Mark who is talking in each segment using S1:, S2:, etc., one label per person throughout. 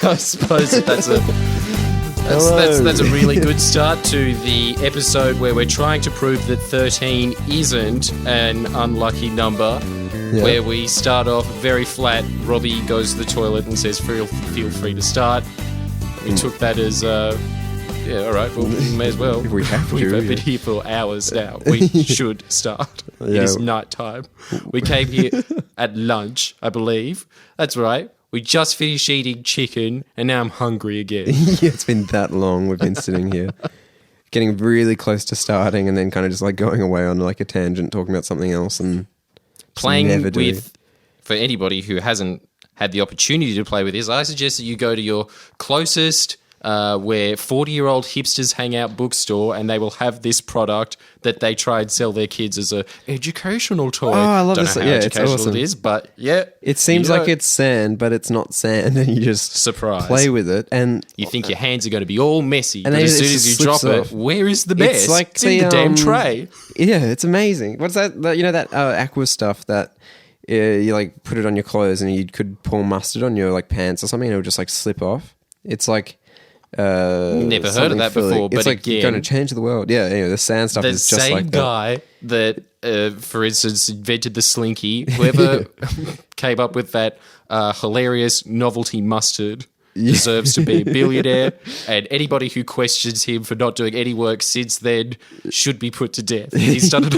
S1: I suppose that's a really good start to the episode where we're trying to prove that 13 isn't an unlucky number. Yeah. Where we start off very flat. Robbie goes to the toilet and says, feel free to start. We took that as, all right, well, we may as well.
S2: We have to.
S1: We've been here for hours now. We should start. Yeah. It is night time. We came here at lunch, I believe. That's right. We just finished eating chicken, and now I'm hungry again.
S2: Yeah, it's been that long. We've been sitting here, getting really close to starting, and then kind of just like going away on like a tangent, talking about something else, and
S1: playing with. For anybody who hasn't had the opportunity to play with this, I suggest that you go to your closest where 40-year-old hipsters hang out bookstore, and they will have this product that they try and sell their kids as a educational toy.
S2: Oh, I love
S1: Don't
S2: this.
S1: know how educational
S2: it's awesome.
S1: it is, but yeah.
S2: It seems like it's sand, but it's not sand, and you just play with it. And
S1: you think your hands are going to be all messy, but as soon as you drop it, where is the mess?
S2: It's like
S1: it's in the damn tray.
S2: Yeah, it's amazing. What's that? You know that aqua stuff that you like put it on your clothes, and you could pour mustard on your like pants or something, and it would just like slip off. It's like
S1: never heard of that before, but
S2: it's like
S1: again,
S2: going to change the world. Yeah, anyway, the sand stuff is just like that.
S1: The same guy that, for instance, invented the Slinky, whoever came up with that hilarious novelty mustard deserves to be a billionaire, and anybody who questions him for not doing any work since then should be put to death. He's done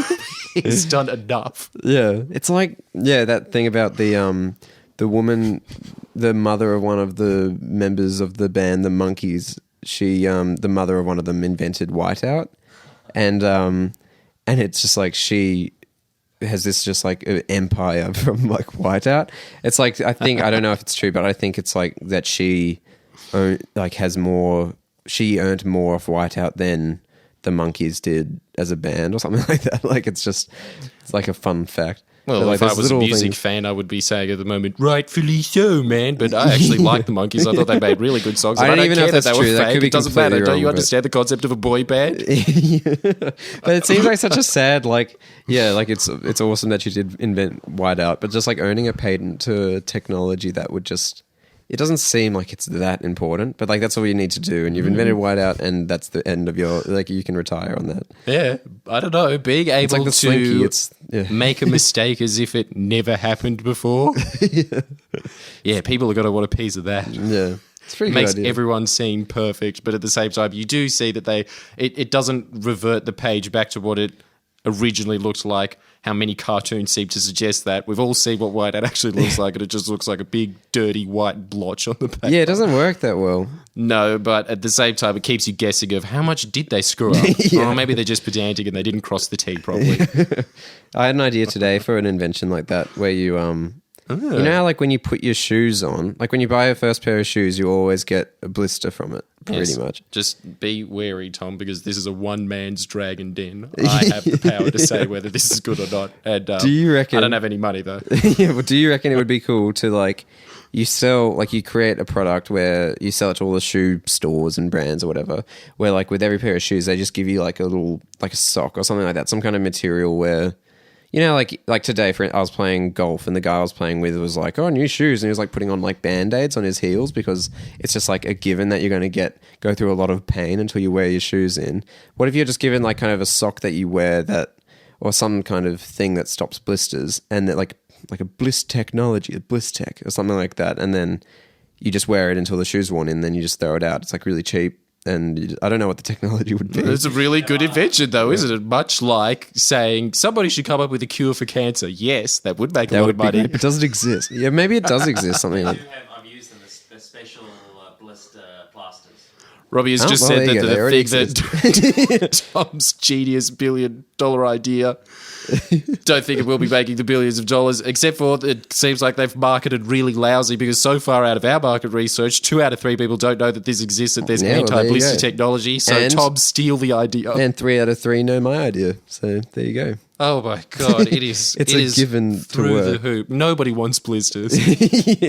S1: he's done enough.
S2: Yeah, it's like that thing about the woman, the mother of one of the members of the band, the Monkees. She, the mother of one of them, invented whiteout, and it's just like she has this just like empire from like whiteout. It's like I don't know if it's true, but I think it's like that she has more. She earned more off whiteout than the Monkees did as a band or something like that. Like it's like a fun fact.
S1: Well,
S2: like,
S1: if I was a music fan, I would be saying at the moment, rightfully so, man. But I actually like the Monkees. I thought they made really good songs. And I don't even care that they were fake. It doesn't matter. Don't you understand the concept of a boy band?
S2: Yeah. But it seems like such a sad, it's awesome that you did invent whiteout, but just like owning a patent to technology that would just... It doesn't seem like it's that important, but like that's all you need to do, and you've invented whiteout, and that's the end of your you can retire on that.
S1: Yeah, I don't know, being able to
S2: Slinky,
S1: make a mistake as if it never happened before. Yeah, people are going to want a piece of that.
S2: Yeah, it's pretty.
S1: It makes
S2: good idea.
S1: everyone seem perfect, but at the same time, you do see that it doesn't revert the page back to what it originally looked like. How many cartoons seem to suggest that. We've all seen what whiteout actually looks like, and it just looks like a big, dirty white blotch on the paper.
S2: Yeah, it doesn't work that well.
S1: No, but at the same time, it keeps you guessing of how much did they screw up?
S2: Yeah.
S1: Or maybe they're just pedantic and they didn't cross the T properly.
S2: I had an idea today for an invention like that, where you you know how like when you put your shoes on, like when you buy your first pair of shoes, you always get a blister from it, pretty much.
S1: Just be wary, Tom, because this is a one-man's dragon den. I have the power to say whether this is good or not. And
S2: do you reckon?
S1: I don't have any money though.
S2: Yeah, well, do you reckon it would be cool to like you create a product where you sell it to all the shoe stores and brands or whatever, where like with every pair of shoes they just give you like a little like a sock or something like that, some kind of material where. You know, like today, I was playing golf, and the guy I was playing with was like, "Oh, new shoes," and he was like putting on like Band-Aids on his heels because it's just like a given that you're going to go through a lot of pain until you wear your shoes in. What if you're just given like kind of a sock that you wear or some kind of thing that stops blisters, and that like a bliss technology, a bliss tech or something like that, and then you just wear it until the shoe's worn in, then you just throw it out. It's like really cheap. And I don't know what the technology would be.
S1: It's a really good invention, though, isn't it? Much like saying somebody should come up with a cure for cancer. Yes, that would make a lot of money.
S2: But does it exist? Yeah, maybe it does exist. Something like.
S3: I've used them as special blister plasters.
S1: Robbie has just said that the thing that Tom's genius $1 billion idea. Don't think it will be making the billions of dollars, except for it seems like they've marketed really lousy because so far out of our market research, 2 out of 3 people don't know that this exists, that there's anti-blister technology. So Tom, steal the idea.
S2: And 3 out of 3 know my idea. So there you go.
S1: Oh my God, it is.
S2: It's a given
S1: through
S2: to
S1: the hoop. Nobody wants blisters.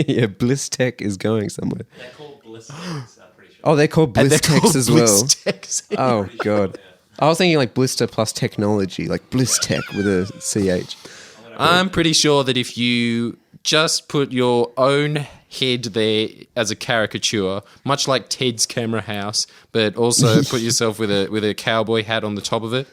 S2: Yeah, Bliss Tech is going somewhere.
S3: They're called blister techs, I'm pretty sure.
S2: Oh, they're called Bliss Techs as well.
S1: Bliss Techs.
S2: Oh God. I was thinking like blister plus technology, like Bliss Tech with a CH.
S1: I'm pretty sure that if you just put your own head there as a caricature, much like Ted's Camera House, but also put yourself with a cowboy hat on the top of it.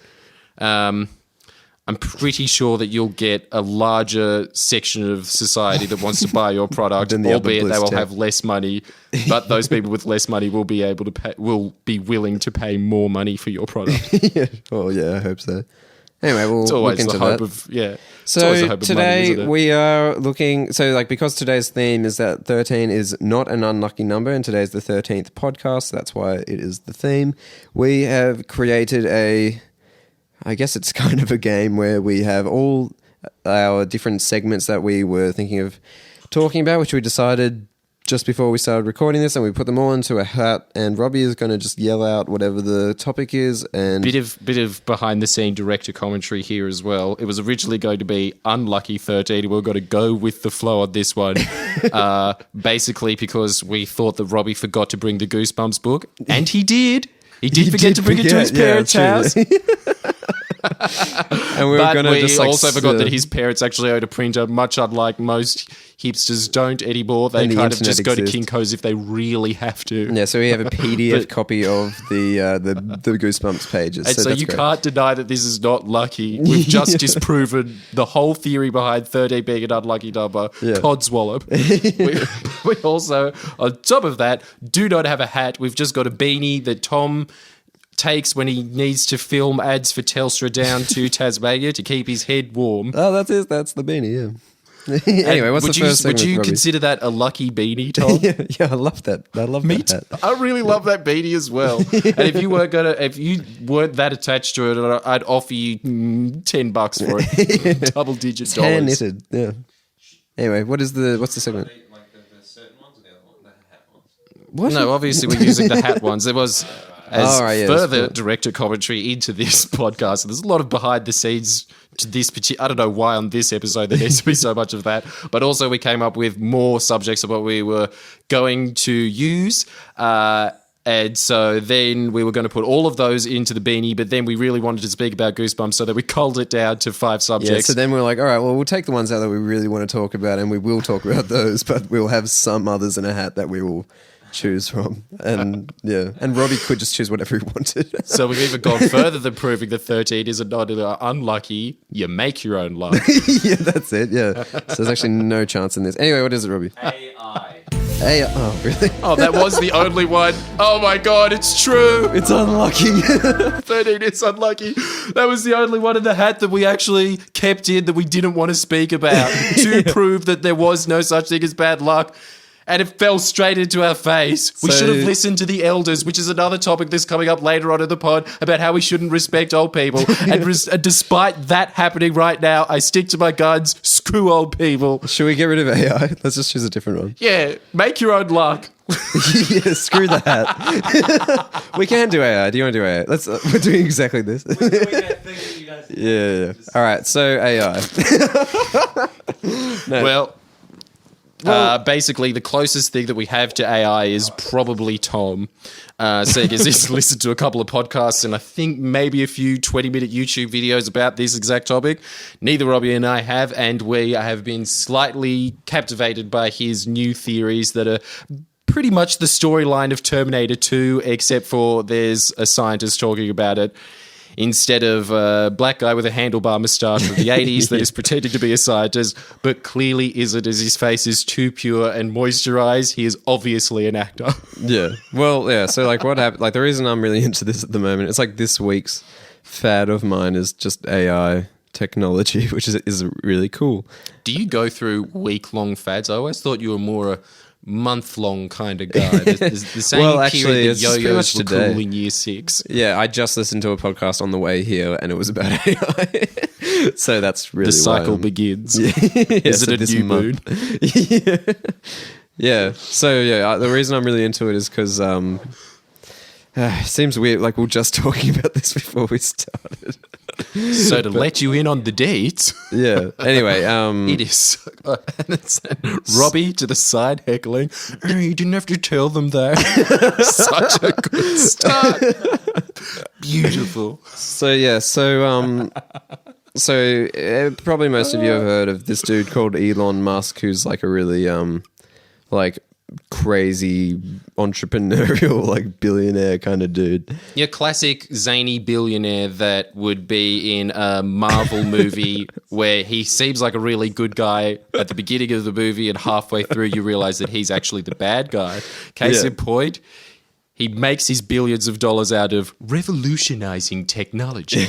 S1: I'm pretty sure that you'll get a larger section of society that wants to buy your product, albeit they will have less money. But those people with less money will be able to pay, will be willing to pay more money for your product.
S2: Yeah. Well, yeah, I hope so. Anyway, we'll
S1: It's always
S2: look into
S1: the hope
S2: that.
S1: of yeah.
S2: So today we are looking. So like because today's theme is that 13 is not an unlucky number, and today's the 13th podcast. That's why it is the theme. We have created I guess it's kind of a game where we have all our different segments that we were thinking of talking about, which we decided just before we started recording this, and we put them all into a hat, and Robbie is going to just yell out whatever the topic is. And
S1: bit of behind the scene director commentary here as well. It was originally going to be unlucky 13. We were going to go with the flow on this one, basically because we thought that Robbie forgot to bring the Goosebumps book, and he did. He did forget to bring it to his parents' house.
S2: And we were going to just
S1: also forgot that his parents actually owned a printer, much unlike most hipsters don't anymore. They kind of just go to Kinko's if they really have to.
S2: Yeah, so we have a PDF copy of the Goosebumps pages.
S1: And so you can't deny that this is not lucky. We've just disproven the whole theory behind 13 being an unlucky number.
S2: Yeah.
S1: Codswallop. we also, on top of that, do not have a hat. We've just got a beanie that Tom takes when he needs to film ads for Telstra down to Tasmania to keep his head warm.
S2: Oh, that's it. That's the beanie, yeah. Anyway, what's the first segment,
S1: would you
S2: Robbie?
S1: consider that a lucky beanie, Tom?
S2: yeah, I love that. I love that hat.
S1: I really love that beanie as well. And if you weren't that attached to it, I'd offer you $10 for it, double digit dollars.
S2: Hand knitted, yeah. Anyway, what's the segment?
S3: Like the certain ones or the other one, the hat ones?
S2: What?
S1: No, obviously we're using the hat ones. There was further
S2: cool.
S1: director commentary into this podcast. There's a lot of behind the scenes to this particular. I don't know why on this episode there needs to be so much of that, but also we came up with more subjects of what we were going to use. And so then we were going to put all of those into the beanie, but then we really wanted to speak about Goosebumps, so that we culled it down to 5 subjects.
S2: Yeah, so then we're like, all right, well, we'll take the ones out that we really want to talk about, and we will talk about those, but we'll have some others in a hat that we will choose from. And yeah, and Robbie could just choose whatever he wanted.
S1: So we've even gone further than proving that 13 is not unlucky. You make your own luck.
S2: Yeah, that's it. Yeah. So there's actually no chance in this. Anyway, what is it, Robbie?
S3: AI.
S2: Oh, really?
S1: Oh, that was the only one. Oh my God, it's true.
S2: It's unlucky.
S1: 13 is unlucky. That was the only one in the hat that we actually kept in that we didn't want to speak about to prove that there was no such thing as bad luck. And it fell straight into our face. We should have listened to the elders, which is another topic that's coming up later on in the pod about how we shouldn't respect old people. And despite that happening right now, I stick to my guns. Screw old people.
S2: Should we get rid of AI? Let's just choose a different one.
S1: Yeah, make your own luck.
S2: Yeah, screw the hat. We can do AI. Do you want to do AI? We're doing exactly this.
S3: We're doing that thing that you guys did.
S2: Yeah. All right, so AI. No.
S1: Well, basically, the closest thing that we have to AI is probably Tom. Seeing as he's listened to a couple of podcasts and I think maybe a few 20-minute YouTube videos about this exact topic. Neither Robbie and I have, and we have been slightly captivated by his new theories that are pretty much the storyline of Terminator 2, except for there's a scientist talking about it. Instead of a black guy with a handlebar moustache from the 80s that is pretending to be a scientist, but clearly isn't, as his face is too pure and moisturized. He is obviously an actor.
S2: Yeah. Well, yeah. So, like, what happened? Like, the reason I'm really into this at the moment, it's like this week's fad of mine is just AI technology, which is really cool.
S1: Do you go through week-long fads? I always thought you were more a month-long kind of guy. The same period that yo-yos were cool in year 6.
S2: Yeah, I just listened to a podcast on the way here, and it was about AI. So that's really
S1: the cycle begins.
S2: Yeah.
S1: Is it a new moon?
S2: Yeah. Yeah. So yeah, the reason I'm really into it is because it seems weird. Like we were just talking about this before we started.
S1: So to let you in on the date.
S2: Yeah. Anyway,
S1: it is Robbie to the side heckling. You didn't have to tell them that. Such a good start. Beautiful.
S2: So yeah, probably most of you have heard of this dude called Elon Musk, who's like a really like crazy entrepreneurial, like billionaire kind of dude.
S1: Your classic zany billionaire that would be in a Marvel movie where he seems like a really good guy at the beginning of the movie, and halfway through you realize that he's actually the bad guy. Case in point, he makes his billions of dollars out of revolutionizing technology,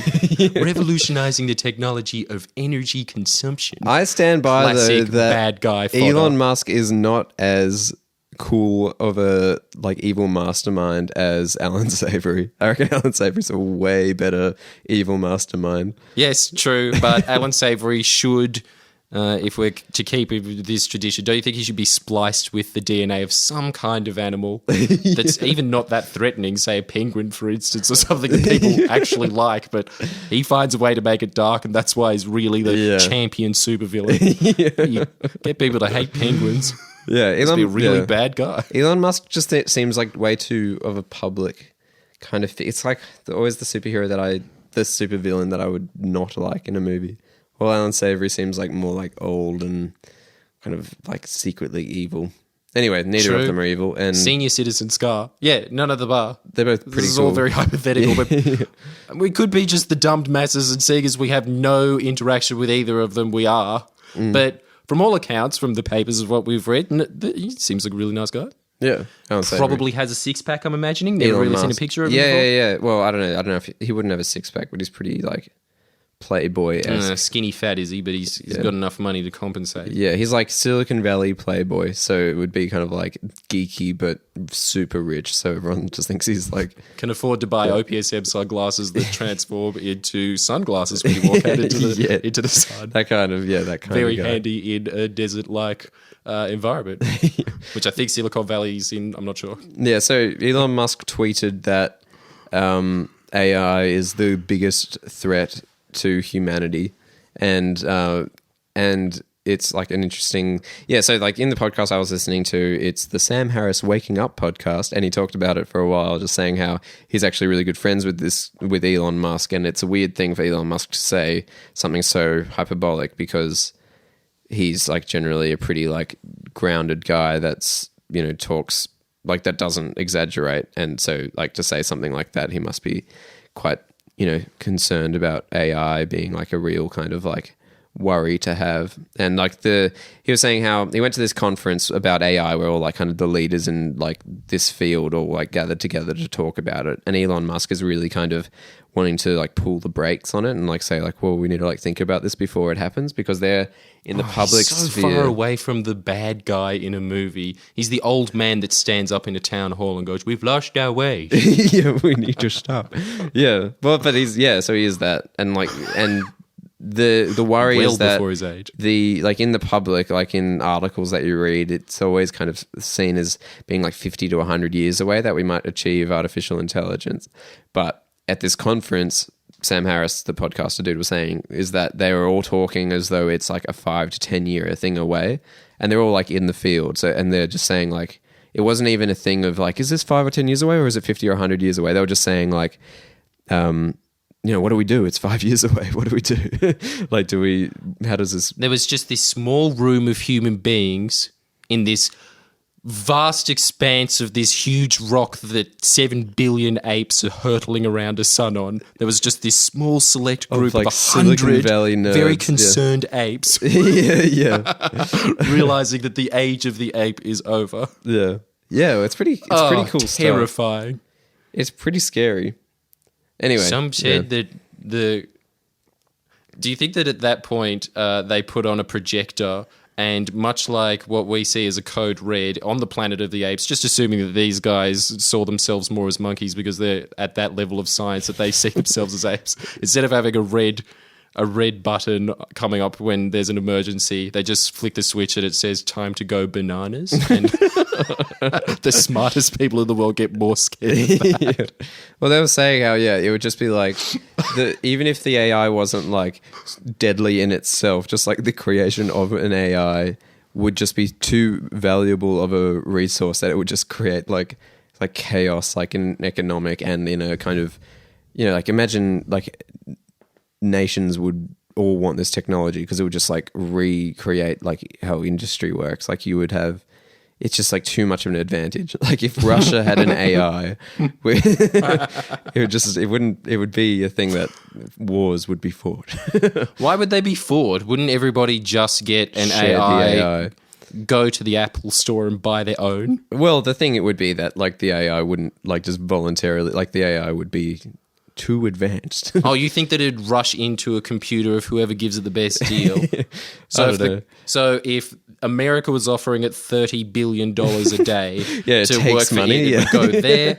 S1: revolutionizing the technology of energy consumption.
S2: I stand by
S1: Classic
S2: though that
S1: bad guy fodder.
S2: Elon Musk is not as cool of a like evil mastermind as Alan Savory. I reckon Alan Savory's a way better evil mastermind.
S1: Yes, true, but Alan Savory should, if we're to keep this tradition, don't you think he should be spliced with the DNA of some kind of animal that's even not that threatening, say a penguin, for instance, or something that people actually like, but he finds a way to make it dark, and that's why he's really the champion supervillain. You get people to hate penguins.
S2: Yeah,
S1: Elon be a really bad guy.
S2: Elon Musk just seems like way too of a public kind of. It's like always the superhero the supervillain that I would not like in a movie. Well, Alan Savory seems like more like old and kind of like secretly evil. Anyway, neither of them are evil. And
S1: Senior Citizen Scar. Yeah, none of the bar.
S2: They're both pretty
S1: This is
S2: cool.
S1: all very hypothetical, but we could be just the dumbed masses, and seeing as we have no interaction with either of them, we are. But from all accounts, from the papers of what we've read, he seems like a really nice guy.
S2: Yeah, Alan Savory.
S1: Probably has a six-pack, I'm imagining. Never
S2: Elon
S1: really seen a
S2: Musk.
S1: picture of him before.
S2: Yeah. Well, I don't know if he wouldn't have a six-pack, but he's pretty like Playboy-esque.
S1: Skinny fat is he, but he's got enough money to compensate.
S2: Yeah, he's like Silicon Valley Playboy, so it would be kind of like geeky but super rich, so everyone just thinks he's like...
S1: Can afford to buy OPSM sunglasses that transform into sunglasses when you walk out into the sun.
S2: That kind of
S1: Very
S2: guy.
S1: handy in a desert-like environment, which I think Silicon Valley's in, I'm not sure.
S2: Yeah, so Elon Musk tweeted that AI is the biggest threat to humanity, and it's like an interesting so like in the podcast I was listening to, it's the Sam Harris Waking Up podcast, and he talked about it for a while, just saying how he's actually really good friends with Elon Musk, and it's a weird thing for Elon Musk to say something so hyperbolic because he's like generally a pretty like grounded guy that's, you know, talks like that, doesn't exaggerate, and so like to say something like that, he must be quite, you know, concerned about AI being like a real kind of like worry to have. And like he was saying how he went to this conference about AI where all like kind of the leaders in like this field all like gathered together to talk about it. And Elon Musk is really kind of wanting to like pull the brakes on it and like say like, well, we need to like think about this before it happens, because they're in the public
S1: so
S2: sphere.
S1: far away from the bad guy in a movie. He's the old man that stands up in a town hall and goes, "We've lost our way."
S2: Yeah, we need to stop. Yeah. Well, but so he is that. And like, and the worry
S1: Well
S2: is that
S1: before his age.
S2: the like in the public, like in articles that you read, it's always kind of seen as being like 50 to 100 years away that we might achieve artificial intelligence. But at this conference, Sam Harris, the podcaster dude, was saying is that they were all talking as though it's like a 5 to 10 year thing away, and they're all like in the field. So, and they're just saying like, it wasn't even a thing of like, is this 5 or 10 years away, or is it 50 or 100 years away? They were just saying like, you know, what do we do? It's 5 years away. What do we do? Like, how does this...
S1: There was just this small room of human beings in this vast expanse of this huge rock that 7 billion apes are hurtling around a sun on. There was just this small select group
S2: like
S1: of
S2: Silicon
S1: 100
S2: Valley nerds,
S1: very concerned apes
S2: yeah.
S1: realizing that the age of the ape is over.
S2: Yeah. Yeah, it's pretty cool stuff.
S1: Terrifying.
S2: It's pretty scary. Anyway.
S1: Some said that do you think that at that point they put on a projector, and much like what we see as a code red on the planet of the apes, just assuming that these guys saw themselves more as monkeys because they're at that level of science that they see themselves as apes, instead of having a red button coming up when there's an emergency, they just flick the switch and it says time to go bananas, and the smartest people in the world get more scared of that.
S2: Yeah. Well, they were saying how, it would just be like, even if the AI wasn't like deadly in itself, just like the creation of an AI would just be too valuable of a resource that it would just create like chaos, like in economic and in a kind of, you know, like imagine like nations would all want this technology because it would just like recreate like how industry works. Like you would have it's just like too much of an advantage. Like if Russia had an AI, it would be a thing that wars would be fought.
S1: Why would they be fought? Wouldn't everybody just get an
S2: Share the AI.
S1: go to the Apple store and buy their own?
S2: Well, the thing it would be that like the AI wouldn't like just voluntarily, like the AI would be too advanced.
S1: Oh, you think that it'd rush into a computer of whoever gives it the best deal? So if America was offering it $30 billion a day
S2: Yeah, it
S1: to
S2: takes
S1: work for
S2: money,
S1: it, it would go there.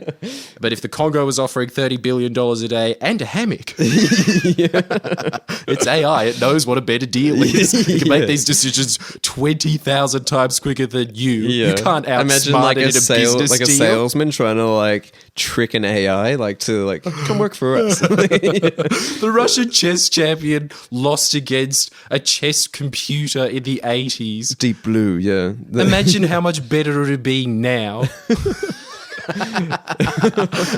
S1: But if the Congo was offering $30 billion a day and a hammock, it's AI. It knows what a better deal is. It can make these decisions 20,000 times quicker than you. You can't
S2: Imagine
S1: outsmart
S2: like
S1: it in a business
S2: like a
S1: deal.
S2: salesman trying to like trick an AI like to like come work for us.
S1: The Russian chess champion lost against a chess computer in the 80s.
S2: Deep Blue, yeah.
S1: Imagine how much better it would be now.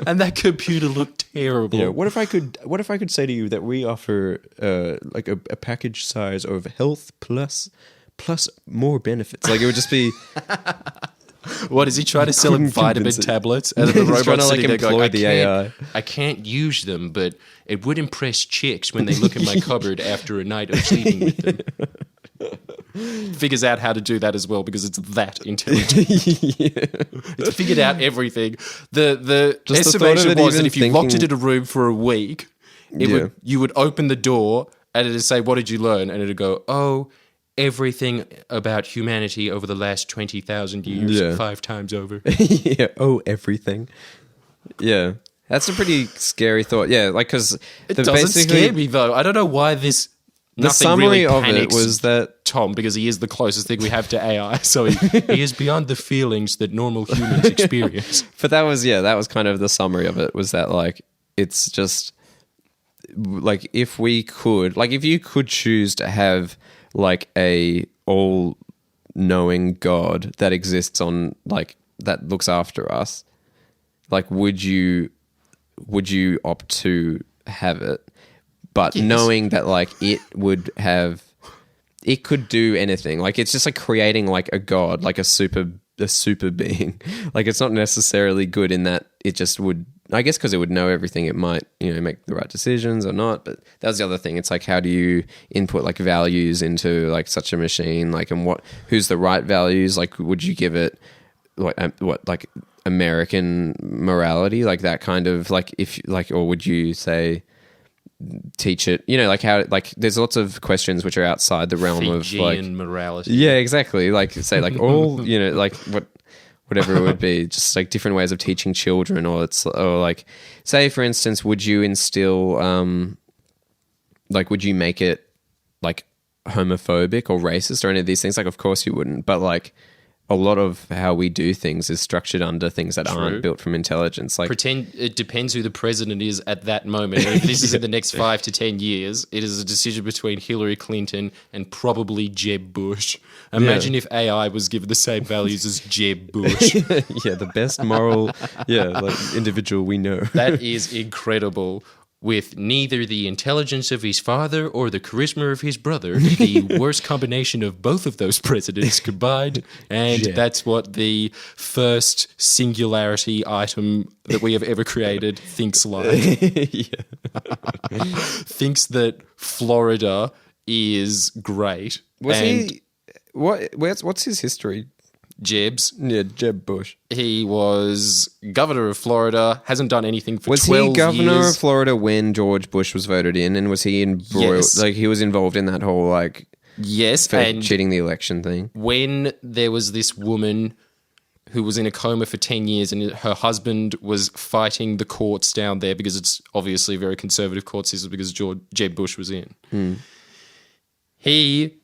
S1: And that computer looked terrible.
S2: Yeah, what if I could say to you that we offer like a package size of health plus more benefits? Like it would just be
S1: What is he trying to sell him?
S2: Couldn't
S1: Vitamin
S2: convince it.
S1: tablets? And the
S2: He's
S1: robot's
S2: trying to, like,
S1: sitting there going,
S2: employ the AI.
S1: I can't use them, but it would impress chicks when they look in my cupboard after a night of sleeping with them. Figures out how to do that as well because it's that intelligent. It's figured out everything. The
S2: Just the thought of
S1: estimation
S2: it
S1: was that
S2: even
S1: if you locked it
S2: thinking-
S1: in a room for a week, you would open the door and it'd say, "What did you learn?" And it'd go, "Oh, everything about humanity over the last 20,000 years,
S2: Yeah.
S1: 5 times over."
S2: yeah. Oh, everything. Yeah, that's a pretty scary thought. Yeah, like because
S1: It doesn't scare me though. I don't know why this.
S2: The
S1: Nothing
S2: summary
S1: really
S2: of it
S1: panics
S2: was that
S1: Tom, because he is the closest thing we have to AI, so he is beyond the feelings that normal humans experience.
S2: But that was kind of the summary of it, was that like it's just like if you could choose to have like a all knowing God that exists on like that looks after us, like would you opt to have it? But
S1: Yes.
S2: knowing that like it could do anything. Like it's just like creating like a god, like a super being. Like it's not necessarily good in that it just would, I guess because it would know everything, it might, make the right decisions or not. But that was the other thing. It's like, how do you input like values into like such a machine? Like, and who's the right values? Like, would you give it like American morality? Like that kind of like, or would you say, teach it, like how, like there's lots of questions which are outside the realm
S1: Fijian
S2: of like
S1: morality.
S2: yeah, exactly, like say like all like whatever it would be, just like different ways of teaching children, or like say for instance, would you instill like would you make it like homophobic or racist or any of these things? Like of course you wouldn't, but like a lot of how we do things is structured under things that aren't built from intelligence. Like
S1: It depends who the president is at that moment. And if this is in the next 5 to 10 years, it is a decision between Hillary Clinton and probably Jeb Bush. Imagine if AI was given the same values as Jeb Bush.
S2: yeah, the best moral like individual we know.
S1: That is incredible. With neither the intelligence of his father or the charisma of his brother, the worst combination of both of those presidents combined, and that's what the first singularity item that we have ever created thinks like. Thinks that Florida is great.
S2: What's his history?
S1: Jeb's.
S2: Yeah, Jeb Bush.
S1: He was governor of Florida, hasn't done anything for 12 years.
S2: Was he governor of Florida when George Bush was voted in, and was he like he was involved in that whole like
S1: and
S2: cheating the election thing?
S1: When there was this woman who was in a coma for 10 years and her husband was fighting the courts down there because it's obviously a very conservative court system because Jeb Bush was in. He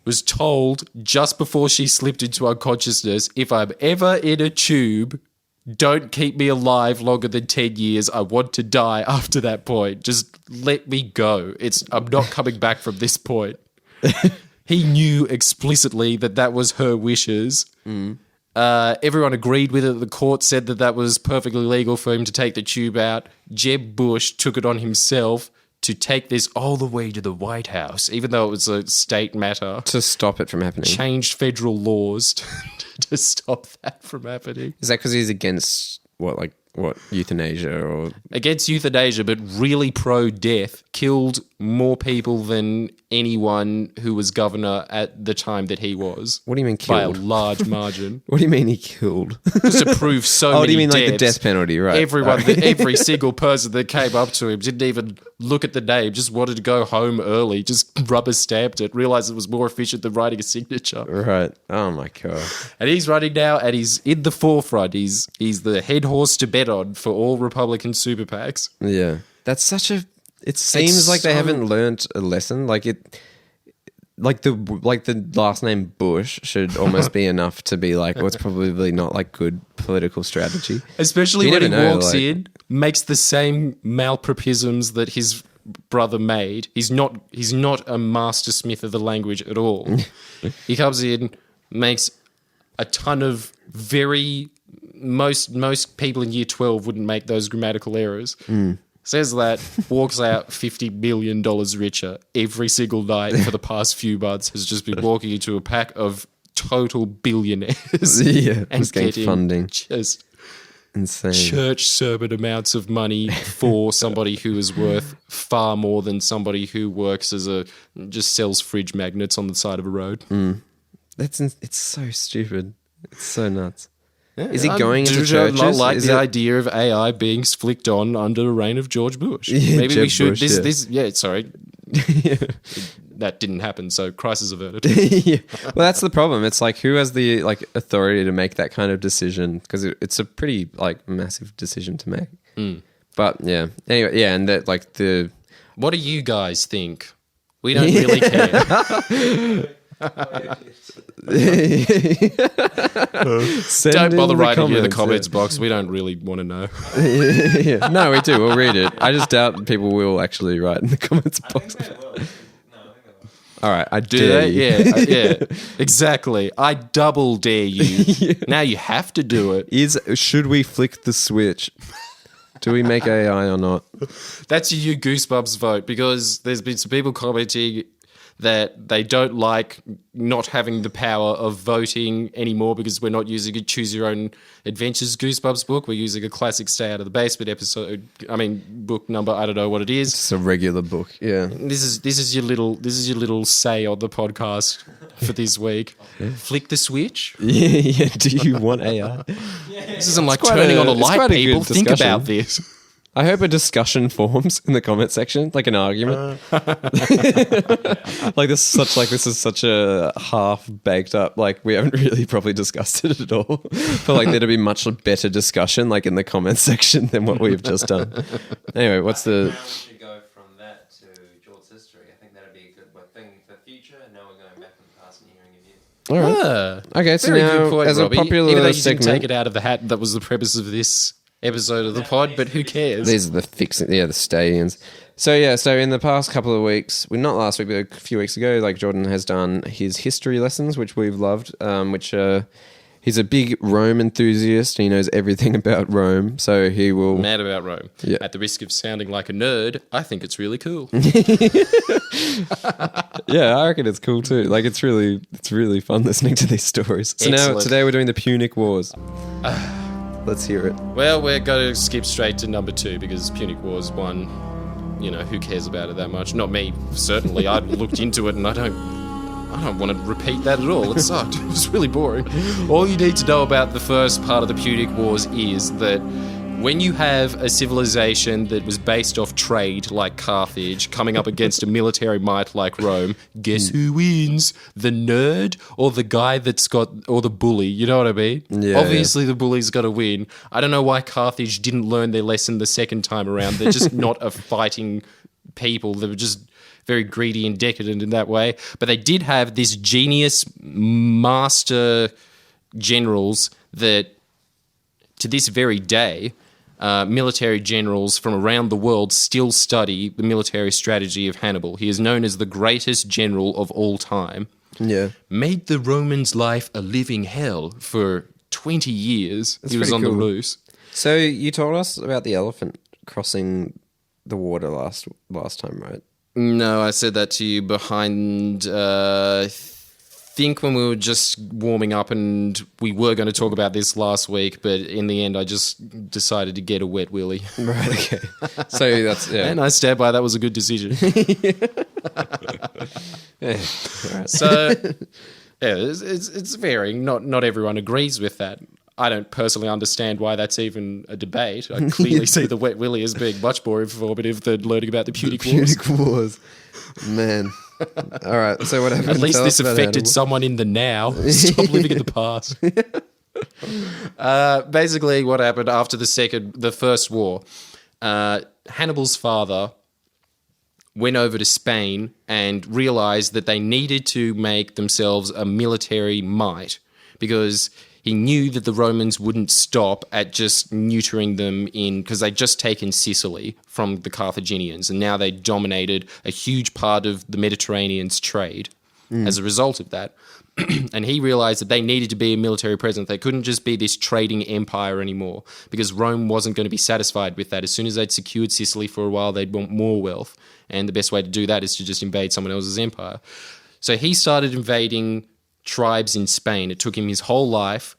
S1: was told just before she slipped into unconsciousness, if I'm ever in a tube, don't keep me alive longer than 10 years. I want to die after that point. Just let me go. I'm not coming back from this point. He knew explicitly that was her wishes. Everyone agreed with it. The court said that was perfectly legal for him to take the tube out. Jeb Bush took it on himself to take this all the way to the White House, even though it was a state matter,
S2: to stop it from happening.
S1: changed federal laws to stop that from happening.
S2: Is that because he's against what euthanasia or
S1: Against euthanasia, but really pro-death, killed more people than anyone who was governor at the time that he was.
S2: what do you mean
S1: By a
S2: killed?
S1: large margin.
S2: What do you mean he killed?
S1: Just to prove so many
S2: Oh, do you mean like the
S1: deaths.
S2: death penalty, right?
S1: Everyone, every single person that came up to him didn't even look at the name, just wanted to go home early, just rubber stamped it, realized it was more efficient than writing a signature.
S2: Right. Oh my god.
S1: And he's running now, and he's in the forefront. He's the head horse to bet on for all Republican super PACs.
S2: Yeah. That's such a. It seems like they
S1: so-
S2: haven't learnt a lesson. Like the last name Bush should almost be enough to be like, well, it's probably not like good political strategy.
S1: Especially
S2: You
S1: when he
S2: never know,
S1: walks
S2: like-
S1: in, makes the same malpropisms that his brother made. He's not a master smith of the language at all. He comes in, makes a ton of most people in year 12 wouldn't make those grammatical errors. Says that, walks out $50 million richer every single night for the past few months, has just been walking into a pack of total billionaires.
S2: Yeah,
S1: and
S2: just getting funding.
S1: Just
S2: Insane.
S1: church sermon amounts of money for somebody who is worth far more than somebody who works as just sells fridge magnets on the side of a road.
S2: It's so stupid. It's so nuts. Is he going into
S1: I
S2: churches?
S1: like
S2: Is
S1: the
S2: it-
S1: idea of AI being flicked on under the reign of George Bush.
S2: Yeah,
S1: Maybe we
S2: Jeb
S1: should.
S2: Bush,
S1: Sorry, that didn't happen. So crisis averted.
S2: Yeah. Well, that's the problem. It's like who has the authority to make that kind of decision? Because it's a pretty massive decision to make. But yeah. Anyway, yeah, and that the
S1: What do you guys think? We don't really care. Don't bother writing in the comments box. We don't really want to know.
S2: Yeah. No, we do. We'll read it. I just doubt people will actually write in the comments box. All right, I
S1: Do
S2: dare
S1: they?
S2: you.
S1: Yeah, exactly. I double dare you. Now you have to do it.
S2: Should we flick the switch? Do we make AI or not?
S1: That's your Goosebumps vote, because there's been some people commenting that they don't like not having the power of voting anymore because we're not using a Choose Your Own Adventures Goosebumps book. We're using a classic Stay Out of the Basement book number. I don't know what it is.
S2: It's a regular book. Yeah.
S1: This is your little say on the podcast for this week. Flick the switch.
S2: Yeah. Do you want AI?
S1: This isn't like
S2: quite
S1: turning
S2: a-
S1: on a
S2: it's
S1: light,
S2: quite a
S1: people.
S2: good
S1: Think
S2: discussion.
S1: about this.
S2: I hope a discussion forms in the comment section, like an argument. This is such a half baked up. Like we haven't really probably discussed it at all. But there'd be much better discussion, in the comment section than what we've just done. Anyway, what's the?
S3: Now we should go from that to George's history. I think that'd be a good thing for the future. Now we're going back in the past and hearing of you.
S2: All right. Okay, so
S1: Very
S2: now
S1: good point,
S2: as
S1: Robbie.
S2: a popular
S1: Even though you
S2: segment,
S1: didn't take it out of the hat, that was the premise of this episode of the pod. But who cares?
S2: these are the the stay-ins. So in the past couple of weeks, not last week, but a few weeks ago, Jordan has done his history lessons, which we've loved. He's a big Rome enthusiast. And he knows everything about Rome, so he will.
S1: Mad about Rome.
S2: Yeah.
S1: At the risk of sounding like a nerd, I think it's really cool.
S2: Yeah, I reckon it's cool too. It's really fun listening to these stories. So now
S1: Excellent.
S2: today we're doing the Punic Wars. Let's hear it.
S1: Well, we're going to skip straight to number 2 because Punic Wars 1, who cares about it that much? Not me, certainly. I looked into it and I don't want to repeat that at all. It sucked. It was really boring. All you need to know about the first part of the Punic Wars is that when you have a civilization that was based off trade, like Carthage, coming up against a military might like Rome, guess who wins? The nerd or the guy or the bully? You know what I mean?
S2: Yeah,
S1: Obviously, the bully's got to win. I don't know why Carthage didn't learn their lesson the second time around. They're just not a fighting people. They were just very greedy and decadent in that way. But they did have this genius master generals that, to this very day, military generals from around the world still study the military strategy of Hannibal. He is known as the greatest general of all time.
S2: Yeah.
S1: Made the Romans' life a living hell for 20 years.
S2: That's
S1: he was
S2: pretty
S1: on the
S2: cool.
S1: loose.
S2: So you told us about the elephant crossing the water last time, right?
S1: No, I said that to you behind. I think when we were just warming up, and we were going to talk about this last week, but in the end, I just decided to get a wet willy.
S2: Right. Okay. So that's
S1: And I stand by that was a good decision.
S2: Yeah. All right.
S1: So it's varying. Not everyone agrees with that. I don't personally understand why that's even a debate. I clearly see the wet willy as being much more informative than learning about the pubic wars.
S2: Pubic wars. Man. All right. So what happened?
S1: At least
S2: Tell
S1: this
S2: us about
S1: affected
S2: Hannibal.
S1: someone in the now. Stop living in the past. Basically, what happened after the first war, Hannibal's father went over to Spain and realized that they needed to make themselves a military might because he knew that the Romans wouldn't stop at just neutering them because they'd just taken Sicily from the Carthaginians, and now they dominated a huge part of the Mediterranean's trade as a result of that. And he realized that they needed to be a military presence. They couldn't just be this trading empire anymore because Rome wasn't going to be satisfied with that. As soon as they'd secured Sicily for a while, they'd want more wealth. And the best way to do that is to just invade someone else's empire. So he started invading tribes in Spain. It took him his whole life.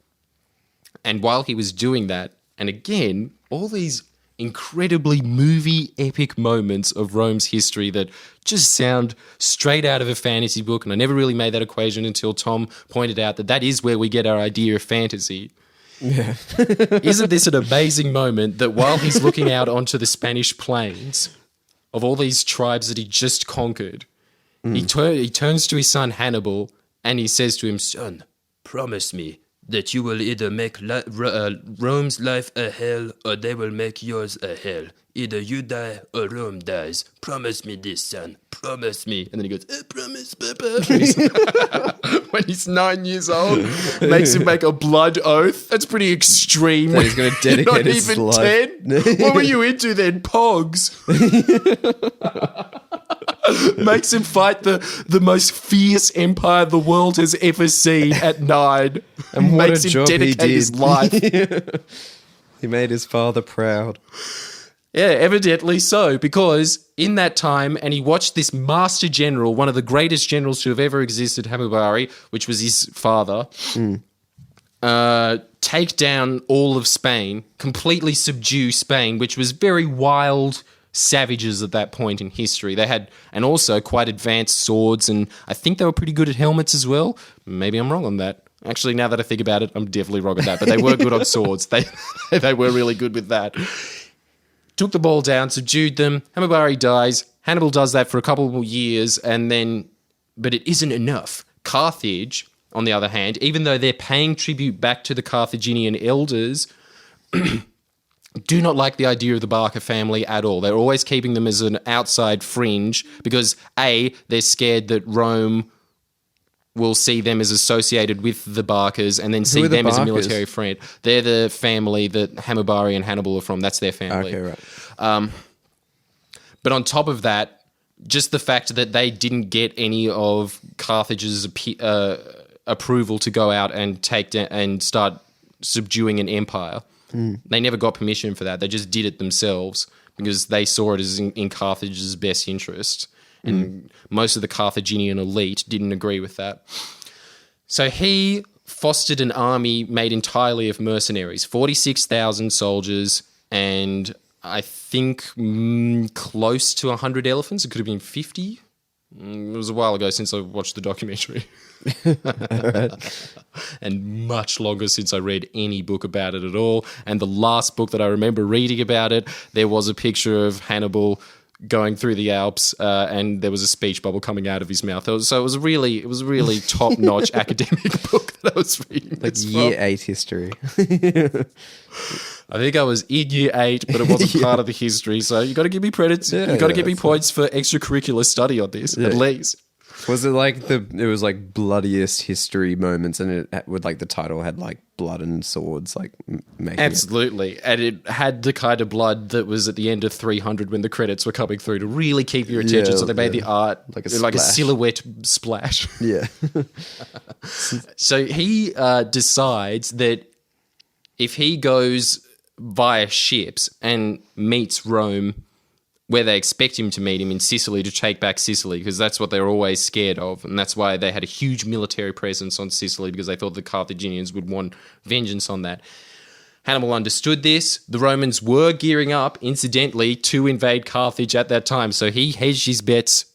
S1: And while he was doing that, and again, all these incredibly movie epic moments of Rome's history that just sound straight out of a fantasy book. And I never really made that equation until Tom pointed out that is where we get our idea of fantasy.
S2: Yeah.
S1: Isn't this an amazing moment that while he's looking out onto the Spanish plains of all these tribes that he just conquered, he turns to his son Hannibal and he says to him, "Son, promise me that you will either make Rome's life a hell or they will make yours a hell. Either you die or Rome dies. Promise me this, son. Promise me." And then he goes, "I promise, Papa." When he's 9 years old, makes him make a blood oath. That's pretty extreme.
S2: That he's going to dedicate
S1: Not
S2: his
S1: even
S2: life.
S1: 10? What were you into then? Pogs? Makes him fight the most fierce empire the world has ever seen at 9.
S2: And what
S1: makes
S2: a
S1: him
S2: job he
S1: dedicate his
S2: did.
S1: life.
S2: He made his father proud.
S1: Yeah, evidently so, because in that time, and he watched this master general, one of the greatest generals to have ever existed, Hamilbari, which was his father, take down all of Spain, completely subdue Spain, which was very wild savages at that point in history. They had, and also quite advanced swords, and I think they were pretty good at helmets as well. Maybe I'm wrong on that. Actually, now that I think about it, I'm definitely wrong on that, but they were good on swords. They were really good with that. Took the ball down, subdued them. Hamilbari dies. Hannibal does that for a couple more years, and then, but it isn't enough. Carthage, on the other hand, even though they're paying tribute back to the Carthaginian elders, do not like the idea of the Barca family at all. They're always keeping them as an outside fringe because, A, they're scared that Rome will see them as associated with the Barcas and then see them as a military friend. They're the family that Hamilbari and Hannibal are from. That's their family.
S2: Okay, right.
S1: But on top of that, just the fact that they didn't get any of Carthage's approval to go out and take down and start subduing an empire. They never got permission for that. They just did it themselves because they saw it as in Carthage's best interest. And most of the Carthaginian elite didn't agree with that. So he fostered an army made entirely of mercenaries, 46,000 soldiers, and I think close to 100 elephants. It could have been 50. It was a while ago since I watched the documentary. And much longer since I read any book about it at all. And the last book that I remember reading about it, there was a picture of Hannibal going through the Alps, and there was a speech bubble coming out of his mouth. So it was a really top-notch academic book that I was reading.
S2: Like year 8 history.
S1: I think I was in year 8, but it wasn't part of the history. So you got to give me credits. You got to give me points for extracurricular study on this, at least.
S2: Was it like it was like bloodiest history moments, and it would like the title had like blood and swords, like making
S1: Absolutely. And it had the kind of blood that was at the end of 300 when the credits were coming through to really keep your attention. So they made the art like a silhouette splash.
S2: Yeah.
S1: So he decides that if he goes via ships and meets Rome where they expect him to meet him in Sicily to take back Sicily, because that's what they were always scared of. And that's why they had a huge military presence on Sicily, because they thought the Carthaginians would want vengeance on that. Hannibal understood this. The Romans were gearing up, incidentally, to invade Carthage at that time. So he hedged his bets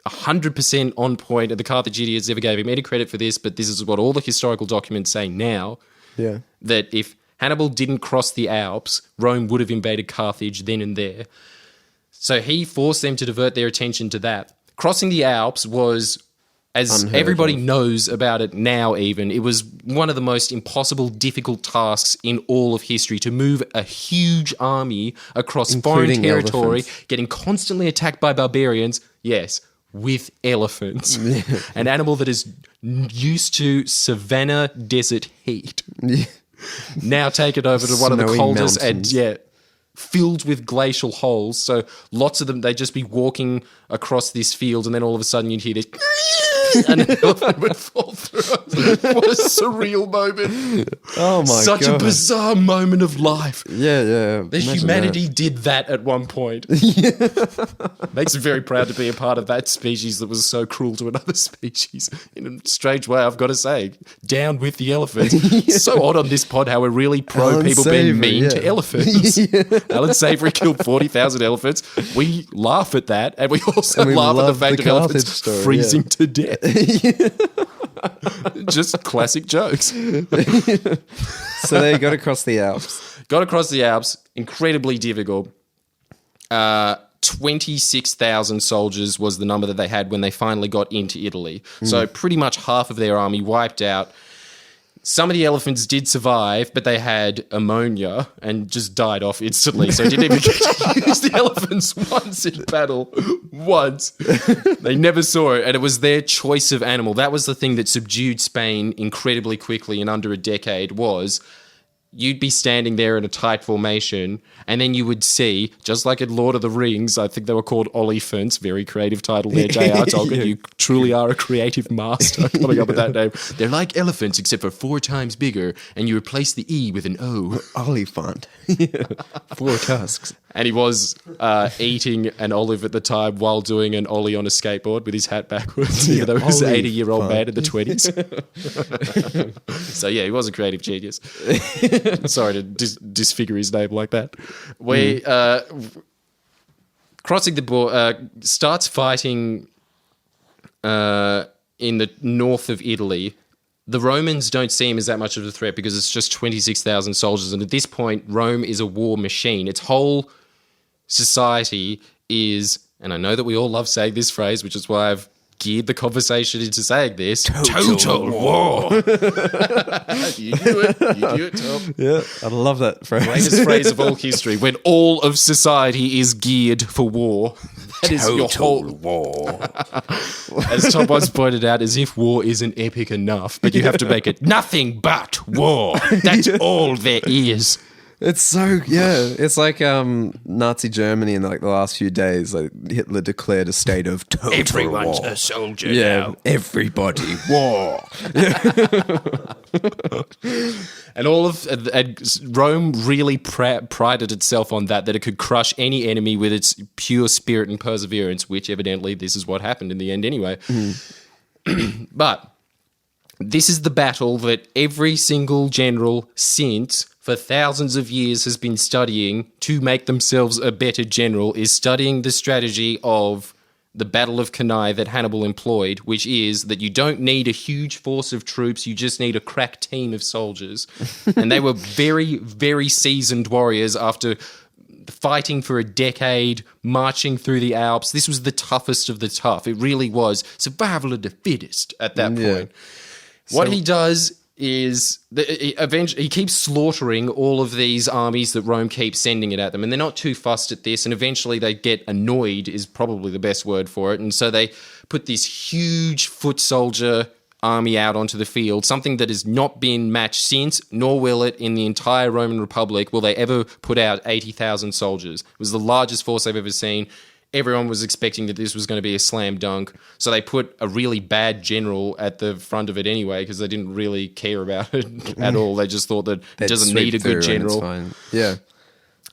S1: 100% on point, and the Carthaginians never gave him any credit for this, but this is what all the historical documents say now, that if Hannibal didn't cross the Alps, Rome would have invaded Carthage then and there. So he forced them to divert their attention to that. Crossing the Alps was, as everybody knows about it now even, it was one of the most impossible, difficult tasks in all of history, to move a huge army across foreign territory, getting constantly attacked by barbarians, yes, with elephants. An animal that is used to savanna desert heat. Now take it over to one of the coldest mountains. And filled with glacial holes. So lots of them, they'd just be walking across this field, and then all of a sudden you'd hear this and an elephant would fall through. What a surreal moment.
S2: Oh my God.
S1: Such a bizarre moment of life.
S2: Yeah.
S1: The humanity did that at one point. Makes me very proud to be a part of that species that was so cruel to another species. In a strange way, I've got to say. Down with the elephants. So odd on this pod how we're really pro
S2: Alan
S1: people
S2: Savory,
S1: being mean to elephants. Alan Savory killed 40,000 elephants. We laugh at that, and we also laugh at the fact of elephants freezing to death. Just classic jokes.
S2: So they got across the Alps.
S1: Got across the Alps, incredibly difficult. 26,000 soldiers was the number that they had when they finally got into Italy. So pretty much half of their army wiped out. Some of the elephants did survive, but they had ammonia and just died off instantly. So didn't even get to use the elephants once in battle. Once. They never saw it, and it was their choice of animal. That was the thing that subdued Spain incredibly quickly in under a decade, was you'd be standing there in a tight formation, and then you would see, just like in Lord of the Rings, I think they were called Oliphants, very creative title there, J.R. Tolkien. You truly are a creative master coming up with that name. They're like elephants, except for 4 times bigger, and you replace the E with an O.
S2: Oliphant. 4 tusks.
S1: And he was eating an olive at the time while doing an ollie on a skateboard with his hat backwards, even though he was an 80-year-old man in the 20s. So, yeah, he was a creative genius. Sorry to disfigure his name like that. We crossing the border, starts fighting in the north of Italy. The Romans don't see him as that much of a threat because it's just 26,000 soldiers. And at this point, Rome is a war machine. Its whole society is, and I know that we all love saying this phrase, which is why I've geared the conversation into saying this, total war. You do it, Tom.
S2: Yeah, I love that phrase.
S1: Greatest phrase of all history. When all of society is geared for war. That is your whole
S2: war.
S1: As Tom once pointed out, as if war isn't epic enough, but you have to make it nothing but war. That's all there is.
S2: It's so, it's like Nazi Germany in like the last few days. Like Hitler declared a state of total
S1: Everyone's
S2: war.
S1: a soldier now.
S2: Everybody war.
S1: And Rome really prided itself on that it could crush any enemy with its pure spirit and perseverance, which evidently this is what happened in the end anyway. But this is the battle that every single general since for thousands of years has been studying to make themselves a better general, is studying the strategy of the Battle of Cannae that Hannibal employed, which is that you don't need a huge force of troops, you just need a crack team of soldiers. And they were very, very seasoned warriors after fighting for a decade, marching through the Alps. This was the toughest of the tough. It really was survival of the fittest at that point. What he does is eventually he keeps slaughtering all of these armies that Rome keeps sending it at them, and they're not too fussed at this, and eventually they get annoyed is probably the best word for it, and so they put this huge foot soldier army out onto the field, something that has not been matched since, nor will it in the entire Roman Republic will they ever put out 80,000 soldiers. It was the largest force I've ever seen. Everyone was expecting that this was going to be a slam dunk. So they put a really bad general at the front of it anyway because they didn't really care about it at all. They just thought that it doesn't need a good general.
S2: Yeah.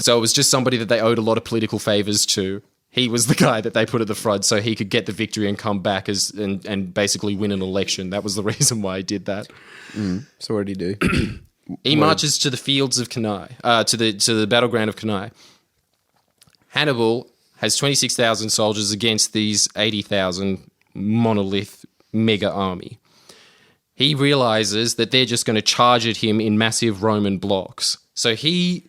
S1: So it was just somebody that they owed a lot of political favors to. he was the guy that they put at the front so he could get the victory and come back and basically win an election. That was the reason why he did that.
S2: So what did he do?
S1: He marches to the fields of Cannae, to the battleground of Cannae. Hannibal has 26,000 soldiers against these 80,000 monolith mega army. He realizes that they're just going to charge at him in massive Roman blocks. So he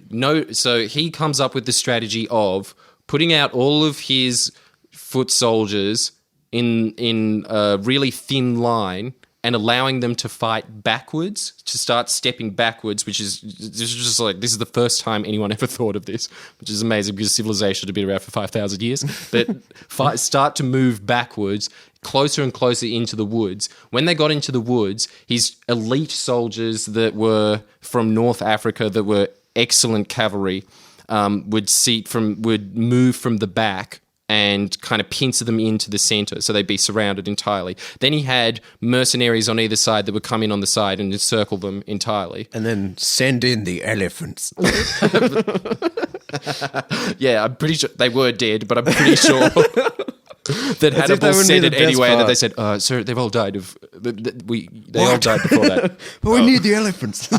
S1: comes up with the strategy of putting out all of his foot soldiers in a really thin line and allowing them to fight backwards, to start stepping backwards, which is just like, this is the first time anyone ever thought of this, which is amazing because civilization had been around for 5,000 years. But start to move backwards, closer and closer into the woods. When they got into the woods, his elite soldiers that were from North Africa, that were excellent cavalry, would move from the back and kind of pincer them into the center, so they'd be surrounded entirely. Then he had mercenaries on either side that would come in on the side and encircle them entirely.
S2: And then send in the elephants.
S1: Yeah, I'm pretty sure they were dead, but I'm pretty sure that Hannibal said it anyway, and that they said, "Sir, they've all died of they all died before that."
S2: But we need the elephants.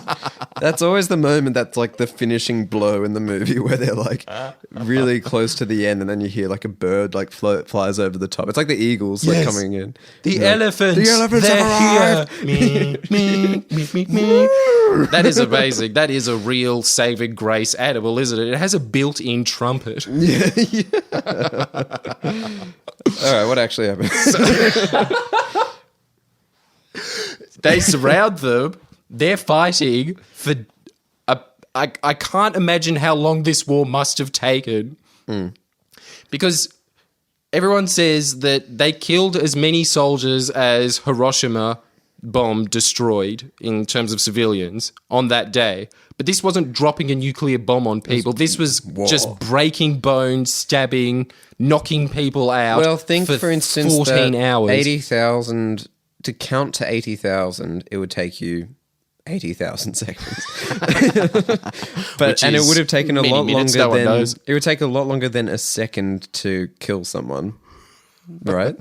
S2: That's always the moment that's like the finishing blow in the movie where they're like really close to the end, and then you hear like a bird like flies over the top. It's like the eagles like coming in.
S1: The elephants have arrived. Here. Me. That is amazing. That is a real saving grace animal, isn't it? It has a built-in trumpet.
S2: Yeah. All right, what actually happened?
S1: They surround them. They're fighting for... I can't imagine how long this war must have taken. Because everyone says that they killed as many soldiers as Hiroshima bomb destroyed in terms of civilians on that day. But this wasn't dropping a nuclear bomb on people. This was just breaking bones, stabbing, knocking people out.
S2: Well, think for instance
S1: 14 hours.
S2: 80,000 to count to 80,000, it would take you 80,000 seconds. And it would have taken a lot longer than it would take a lot longer than a second to kill someone. Right?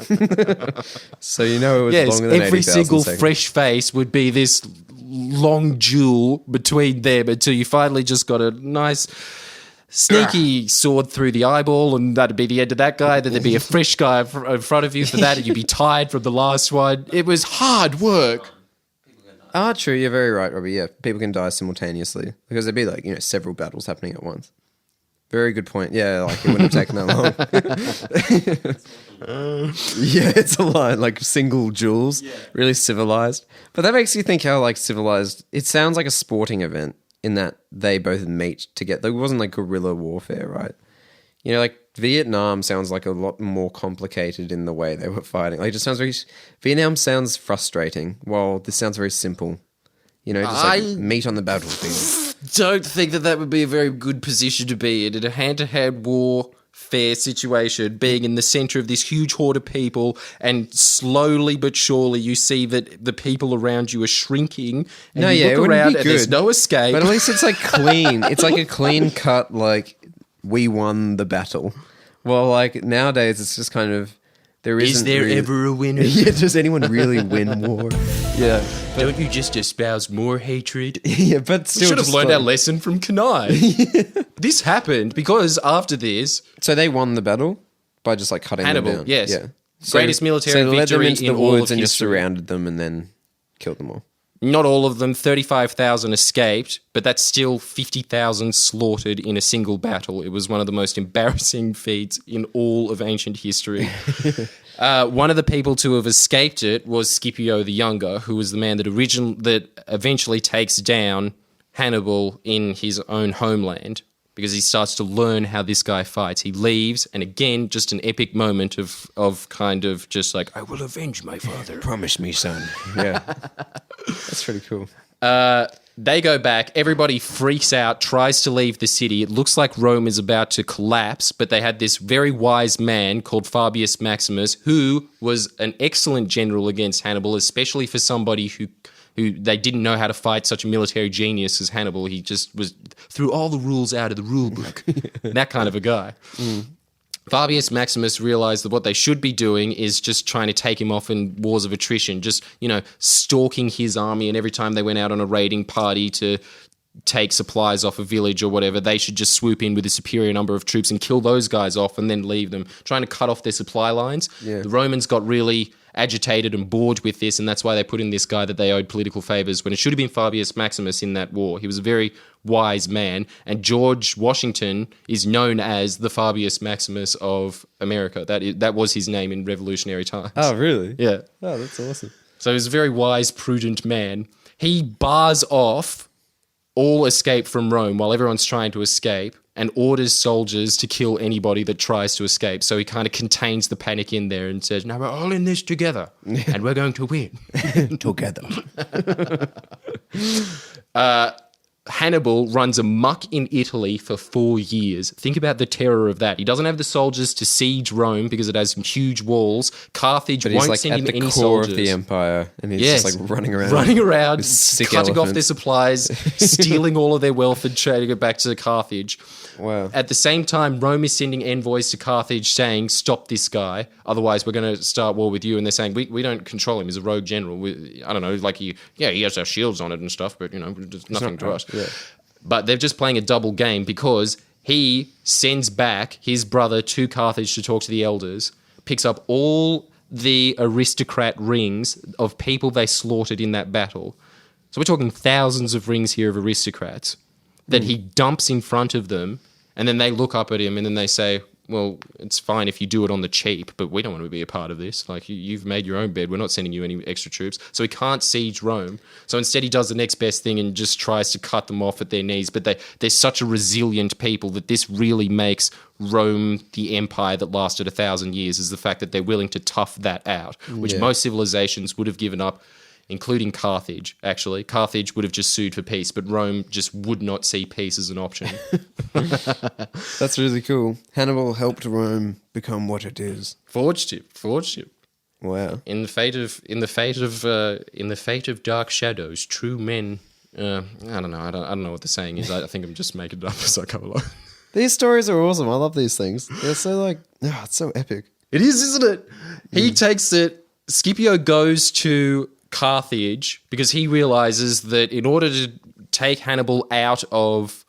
S2: So you know it was longer than 80,000
S1: every single
S2: seconds.
S1: fresh face would be this long duel between them until you finally just got a nice sneaky sword through the eyeball, and that'd be the end of that guy. Then there'd be a fresh guy in front of you for that, and you'd be tired from the last one. It was hard work.
S2: True. You're very right, Robbie. Yeah, people can die simultaneously because there'd be like, several battles happening at once. Very good point. Yeah, like it wouldn't have taken that long. Yeah, it's a line, like single duels, really civilized. But that makes you think how like civilized, it sounds like a sporting event in that they both meet together. It wasn't like guerrilla warfare, right? Like Vietnam sounds like a lot more complicated in the way they were fighting. Like it just sounds Vietnam sounds frustrating, while this sounds very simple. Just like meet on the battlefield.
S1: Don't think that would be a very good position to be in a hand-to-hand warfare situation, being in the center of this huge horde of people, and slowly but surely you see that the people around you are shrinking, and you look around and there's no escape.
S2: But at least it's like clean. It's like a clean cut, like we won the battle. Well, like nowadays it's just kind of
S1: Is there ever a winner?
S2: Yeah, does anyone really win war? Yeah.
S1: Don't you just espouse more hatred?
S2: Yeah, but still,
S1: we should have learned our lesson from Cannae. This happened because after this...
S2: So they won the battle by just like cutting them down?
S1: Yes.
S2: Yeah.
S1: Greatest military
S2: victory led them into the woods and
S1: history.
S2: just surrounded them and then killed them all.
S1: Not all of them, 35,000 escaped, but that's still 50,000 slaughtered in a single battle. It was one of the most embarrassing feats in all of ancient history. One of the people to have escaped it was Scipio the Younger, who was the man that eventually takes down Hannibal in his own homeland, because he starts to learn how this guy fights. He leaves, and again, just an epic moment of kind of just like, I will avenge my father.
S2: Promise me, son. Yeah. That's pretty cool.
S1: They go back. Everybody freaks out, tries to leave the city. It looks like Rome is about to collapse, but they had this very wise man called Fabius Maximus, who was an excellent general against Hannibal, especially for somebody who they didn't know how to fight such a military genius as Hannibal. He just threw all the rules out of the rule book. That kind of a guy. Fabius Maximus realized that what they should be doing is just trying to take him off in wars of attrition, just, stalking his army, and every time they went out on a raiding party to take supplies off a village or whatever, they should just swoop in with a superior number of troops and kill those guys off and then leave them, trying to cut off their supply lines.
S2: Yeah.
S1: The Romans got really agitated and bored with this, and that's why they put in this guy that they owed political favors when it should have been Fabius Maximus in that war. He was a very wise man, and George Washington is known as the Fabius Maximus of America. That was his name in revolutionary times.
S2: Oh, really?
S1: Yeah.
S2: Oh, that's awesome.
S1: So he was a very wise, prudent man. He bars off all escape from Rome while everyone's trying to escape, and orders soldiers to kill anybody that tries to escape. So he kind of contains the panic in there and says, "Now we're all in this together, and we're going to win."
S2: Together.
S1: Hannibal runs amok in Italy for 4 years. Think about the terror of that. He doesn't have the soldiers to siege Rome because it has some huge walls. Carthage won't send him any soldiers. But he's like at the core of the
S2: empire, and he's just like running around.
S1: Cutting off their supplies, stealing all of their wealth and trading it back to Carthage.
S2: Wow.
S1: At the same time, Rome is sending envoys to Carthage saying, "Stop this guy, otherwise we're going to start war with you." And they're saying, we don't control him. He's a rogue general. I don't know, like he has our shields on it and stuff, but, there's nothing to us. Yeah. But they're just playing a double game because he sends back his brother to Carthage to talk to the elders, picks up all the aristocrat rings of people they slaughtered in that battle. So we're talking thousands of rings here of aristocrats that he dumps in front of them, and then they look up at him and then they say, "Well, it's fine if you do it on the cheap, but we don't want to be a part of this. Like, you've made your own bed. We're not sending you any extra troops." So he can't siege Rome. So instead he does the next best thing and just tries to cut them off at their knees. But they're such a resilient people that this really makes Rome the empire that lasted 1,000 years, is the fact that they're willing to tough that out, which most civilizations would have given up, including Carthage, actually. Carthage would have just sued for peace, but Rome just would not see peace as an option.
S2: That's really cool. Hannibal helped Rome become what it is.
S1: Forged it.
S2: Wow.
S1: In the fate of dark shadows, true men. I don't know. I don't know what the saying is. I think I'm just making it up as I come along.
S2: These stories are awesome. I love these things. They're so it's so epic.
S1: It is, isn't it? He takes it. Scipio goes to Carthage because he realizes that in order to take Hannibal out of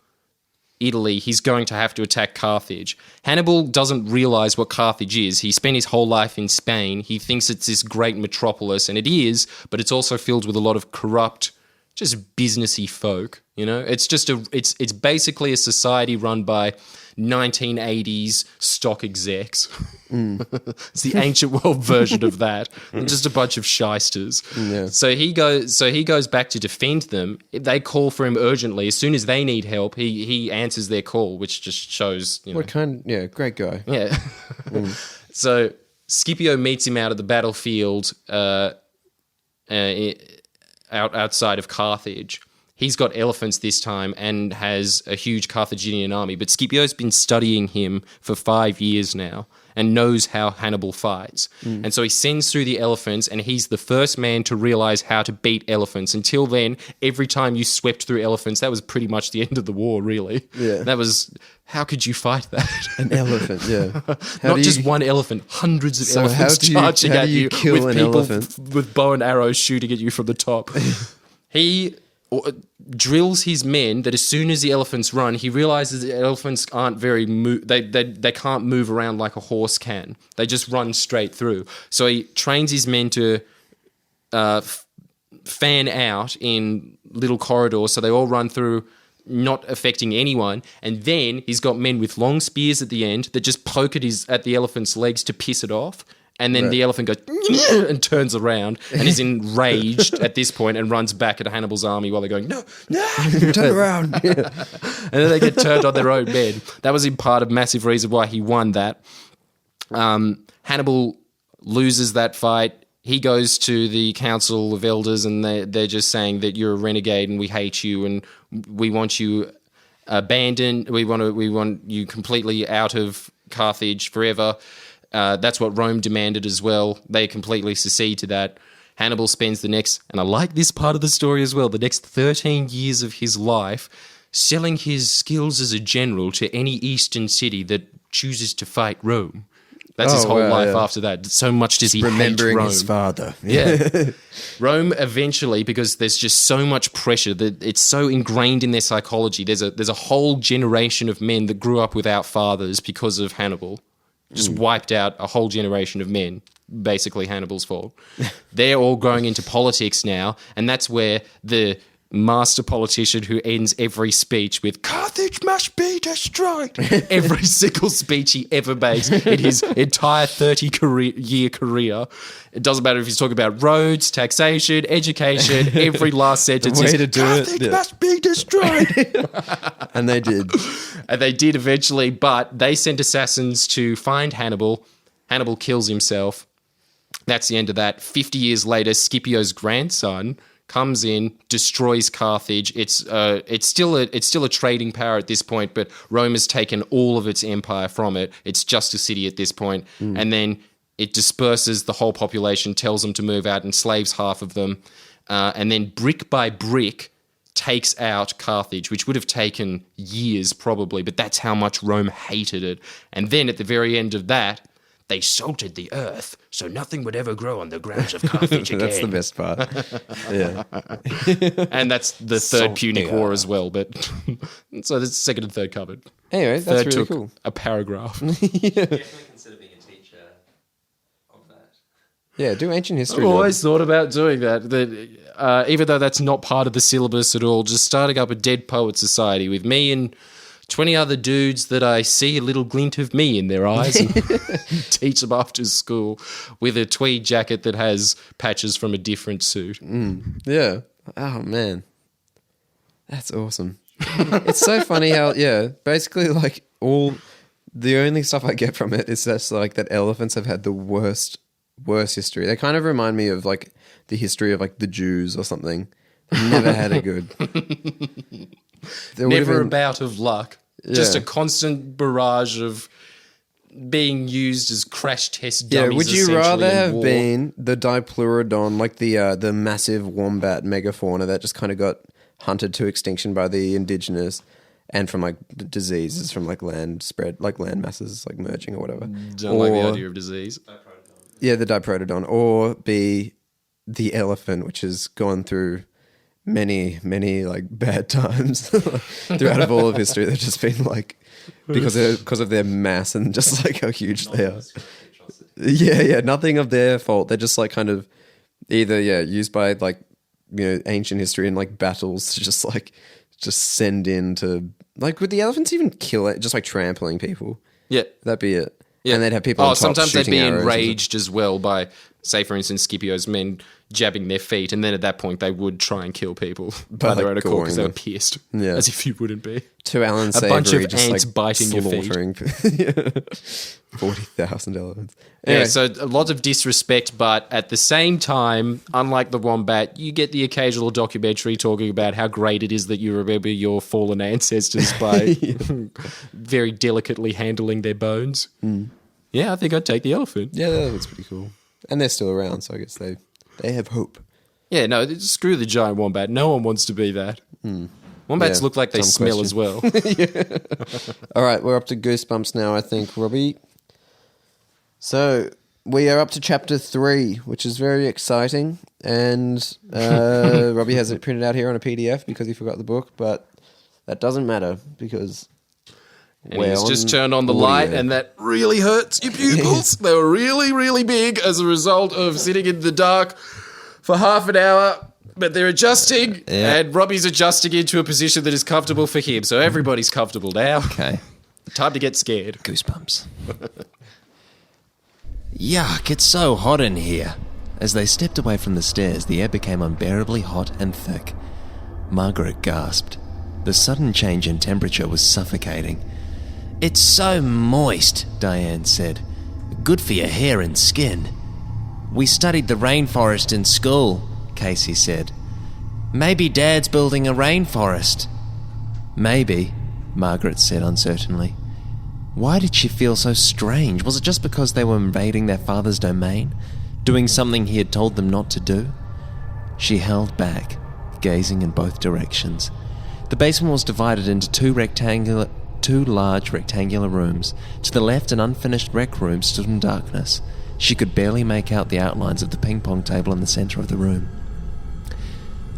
S1: Italy, he's going to have to attack Carthage. Hannibal doesn't realize what Carthage is. He spent his whole life in Spain. He thinks it's this great metropolis, and it is, but it's also filled with a lot of corrupt, just businessy folk. It's just it's basically a society run by 1980s stock execs. It's the ancient world version of that. Just a bunch of shysters.
S2: Yeah.
S1: So he goes back to defend them. They call for him urgently. As soon as they need help, he answers their call, which just shows,
S2: great guy.
S1: Yeah. So Scipio meets him out at the battlefield outside of Carthage. He's got elephants this time and has a huge Carthaginian army, but Scipio's been studying him for 5 years now and knows how Hannibal fights. And so he sends through the elephants, and he's the first man to realize how to beat elephants. Until then, every time you swept through elephants, that was pretty much the end of the war, really.
S2: Yeah.
S1: That was, how could you fight that?
S2: An elephant, yeah.
S1: Not just one elephant, hundreds of elephants charging at you with people with bow and arrows shooting at you from the top. He drills his men that as soon as the elephants run, he realizes the elephants aren't very they can't move around like a horse can. They just run straight through. So he trains his men to fan out in little corridors so they all run through, not affecting anyone. And then he's got men with long spears at the end that just poke at the elephant's legs to piss it off. And then the elephant goes and turns around and is enraged at this point and runs back at Hannibal's army while they're going, no,
S2: turn around.
S1: And then they get turned on their own bed. That was in part a massive reason why he won that. Hannibal loses that fight. He goes to the council of elders and they're just saying that you're a renegade and we hate you and we want you abandoned. We want you completely out of Carthage forever. That's what Rome demanded as well. They completely secede to that. Hannibal spends the next, and I like this part of the story as well, the next 13 years of his life selling his skills as a general to any eastern city that chooses to fight Rome. That's his whole life after that. So much does he
S2: Remembering
S1: hate Rome.
S2: his father.
S1: Yeah. Rome eventually, because there's just so much pressure that it's so ingrained in their psychology. There's a whole generation of men that grew up without fathers because of Hannibal. Just wiped out a whole generation of men. Basically Hannibal's fault. They're all going into politics now, and that's where the master politician who ends every speech with "Carthage must be destroyed." Every single speech he ever makes in his entire 30-year career. It doesn't matter if he's talking about roads, taxation, education, every last sentence is "Carthage must be destroyed."
S2: And they did.
S1: And they did eventually, but they sent assassins to find Hannibal. Hannibal kills himself. That's the end of that. 50 years later, Scipio's grandson comes in, destroys Carthage. It's still a trading power at this point, but Rome has taken all of its empire from it. It's just a city at this point. And then it disperses the whole population, tells them to move out, enslaves half of them, and then brick by brick takes out Carthage, which would have taken years probably, but that's how much Rome hated it. And then at the very end of that, they salted the earth so nothing would ever grow on the grounds of Carthage again.
S2: That's the best part. Yeah.
S1: And that's the third Punic War as well. But so the second and third covered.
S2: Anyway, that's
S1: Third
S2: really
S1: took
S2: cool.
S1: a paragraph.
S3: Definitely consider being a teacher of that.
S2: Yeah, do ancient history.
S1: I've always thought about doing that. Even though that's not part of the syllabus at all, just starting up a Dead Poet Society with me and 20 other dudes that I see a little glint of me in their eyes and teach them after school with a tweed jacket that has patches from a different suit.
S2: Yeah. Oh, man. That's awesome. It's so funny how, basically like the only stuff I get from it is just like that elephants have had the worst history. They kind of remind me of like the history of like the Jews or something. They've never had it good.
S1: Never a bout of luck. Just a constant barrage of being used as crash test dummies.
S2: Yeah, would you rather
S1: in
S2: have
S1: war.
S2: been the Dipleurodon, like the massive wombat megafauna that just kind of got hunted to extinction by the indigenous and from like diseases from like land spread, like land masses like merging or whatever?
S1: Don't like the idea of disease.
S2: Yeah, the Diprotodon. Or be the elephant, which has gone through many like bad times throughout of all of history. They've just been like because of their mass and just like how huge they are. Yeah, nothing of their fault. They're just like kind of either used by like ancient history and like battles to just send in to like would the elephants even kill it just like trampling people?
S1: Yeah,
S2: that'd be it.
S1: Yeah.
S2: And they'd have people on top
S1: sometimes they'd
S2: shooting
S1: be
S2: arrows
S1: enraged as well by, say, for instance, Scipio's men jabbing their feet, and then at that point they would try and kill people by their own accord because they were pierced, as if you wouldn't be.
S2: To Alan
S1: a
S2: Savory,
S1: bunch of
S2: just
S1: ants
S2: like
S1: biting your feet.
S2: slaughtering 40,000 elephants. Anyway.
S1: Yeah, so a lot of disrespect, but at the same time, unlike the wombat, you get the occasional documentary talking about how great it is that you remember your fallen ancestors by very delicately handling their bones. Yeah, I think I'd take the elephant.
S2: Yeah, that looks pretty cool. And they're still around, so I guess they have hope.
S1: Yeah, no, screw the giant wombat. No one wants to be that. Wombats look like they smell as well.
S2: All right, we're up to Goosebumps now, I think, Robbie. So we are up to chapter 3, which is very exciting. And Robbie has it printed out here on a PDF because he forgot the book, but that doesn't matter because...
S1: And he's just turned on the light and that really hurts your pupils. They were really, really big as a result of sitting in the dark for half an hour, but they're adjusting and Robbie's adjusting into a position that is comfortable for him. So everybody's comfortable now.
S4: Okay.
S1: Time to get scared.
S4: Goosebumps. Yuck, it's so hot in here. As they stepped away from the stairs, the air became unbearably hot and thick. Margaret gasped. The sudden change in temperature was suffocating. It's so moist, Diane said. Good for your hair and skin. We studied the rainforest in school, Casey said. Maybe Dad's building a rainforest. Maybe, Margaret said uncertainly. Why did she feel so strange? Was it just because they were invading their father's domain? Doing something he had told them not to do? She held back, gazing in both directions. The basement was divided into two 2 large rectangular rooms. To the left, an unfinished rec room stood in darkness. She could barely make out the outlines of the ping-pong table in the centre of the room.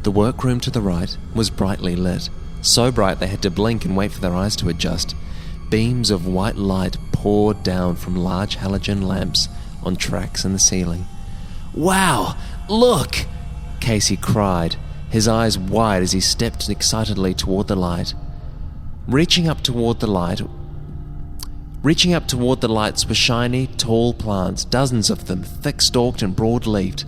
S4: The workroom to the right was brightly lit, so bright they had to blink and wait for their eyes to adjust. Beams of white light poured down from large halogen lamps on tracks in the ceiling. "Wow! Look!" Casey cried, his eyes wide as he stepped excitedly toward the light. Reaching up toward the lights were shiny, tall plants, dozens of them, thick-stalked and broad-leaved,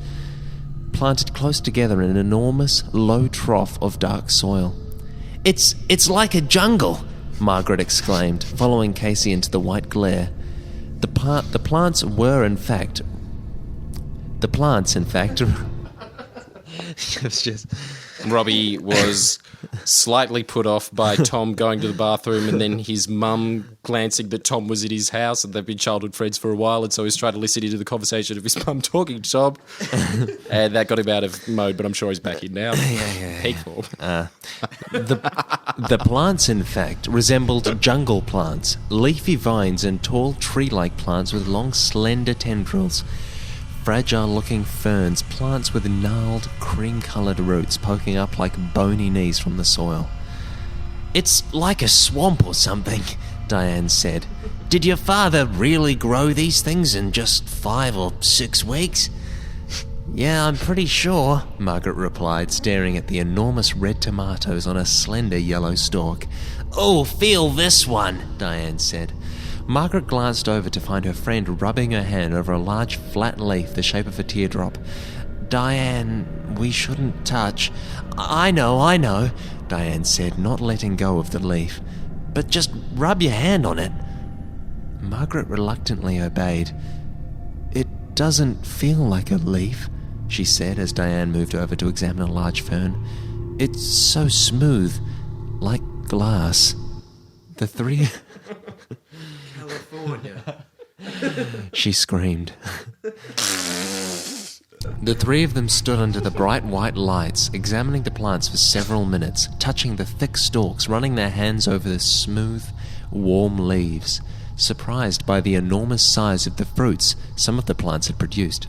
S4: planted close together in an enormous, low trough of dark soil. It's like a jungle," Margaret exclaimed, following Casey into the white glare. The plants, in fact... It was just...
S1: Robbie was slightly put off by Tom going to the bathroom and then his mum glancing that Tom was at his house and they've been childhood friends for a while, and so he's trying to listen into the conversation of his mum talking to Tom. And that got him out of mode, but I'm sure he's back in now. Peak form.
S4: The plants, in fact, resembled jungle plants, leafy vines and tall tree-like plants with long, slender tendrils. Fragile-looking ferns, plants with gnarled, cream-coloured roots poking up like bony knees from the soil. "It's like a swamp or something," Diane said. "Did your father really grow these things in just 5 or 6 weeks?" "Yeah, I'm pretty sure," Margaret replied, staring at the enormous red tomatoes on a slender yellow stalk. "Oh, feel this one," Diane said. Margaret glanced over to find her friend rubbing her hand over a large flat leaf the shape of a teardrop. "Diane, we shouldn't touch." I know, Diane said, not letting go of the leaf. "But just rub your hand on it." Margaret reluctantly obeyed. "It doesn't feel like a leaf," she said as Diane moved over to examine a large fern. "It's so smooth, like glass." The three...
S3: California.
S4: She screamed. The 3 of them stood under the bright white lights, examining the plants for several minutes, touching the thick stalks, running their hands over the smooth, warm leaves, surprised by the enormous size of the fruits some of the plants had produced.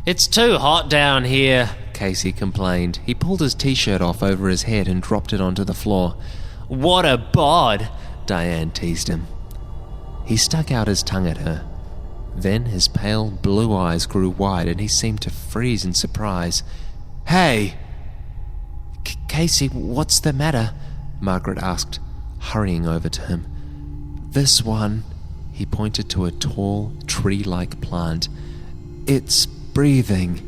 S4: "It's too hot down here," Casey complained. He pulled his t-shirt off over his head and dropped it onto the floor. "What a bod!" Diane teased him. He stuck out his tongue at her. Then his pale blue eyes grew wide and he seemed to freeze in surprise. "Hey!" "Casey, what's the matter?" Margaret asked, hurrying over to him. "This one," he pointed to a tall, tree-like plant. "It's breathing."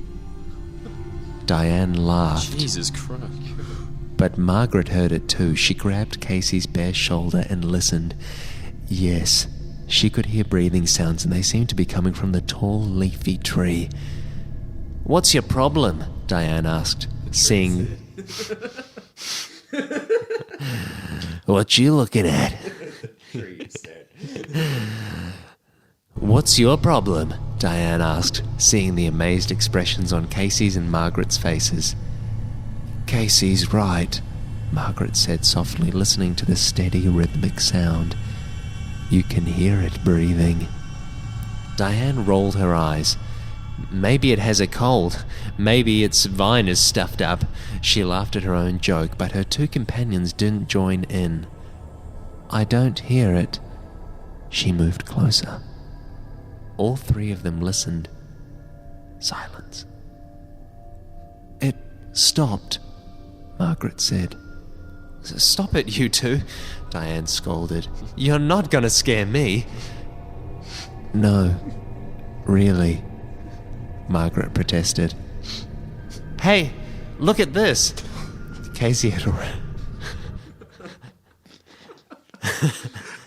S4: Diane laughed.
S1: Jesus Christ.
S4: But Margaret heard it too. She grabbed Casey's bare shoulder and listened. Yes, she could hear breathing sounds, and they seemed to be coming from the tall, leafy tree. "What's your problem?" Diane asked, seeing... "What you looking at?" "What's your problem?" Diane asked, seeing the amazed expressions on Casey's and Margaret's faces. "Casey's right," Margaret said softly, listening to the steady, rhythmic sound. "You can hear it breathing." Diane rolled her eyes. "Maybe it has a cold. Maybe its vine is stuffed up." She laughed at her own joke, but her 2 companions didn't join in. "I don't hear it." She moved closer. All 3 of them listened. Silence. "It stopped," Margaret said. "Stop it, you 2, Diane scolded. "You're not gonna scare me." "No, really," Margaret protested. "Hey, look at this." Casey had already...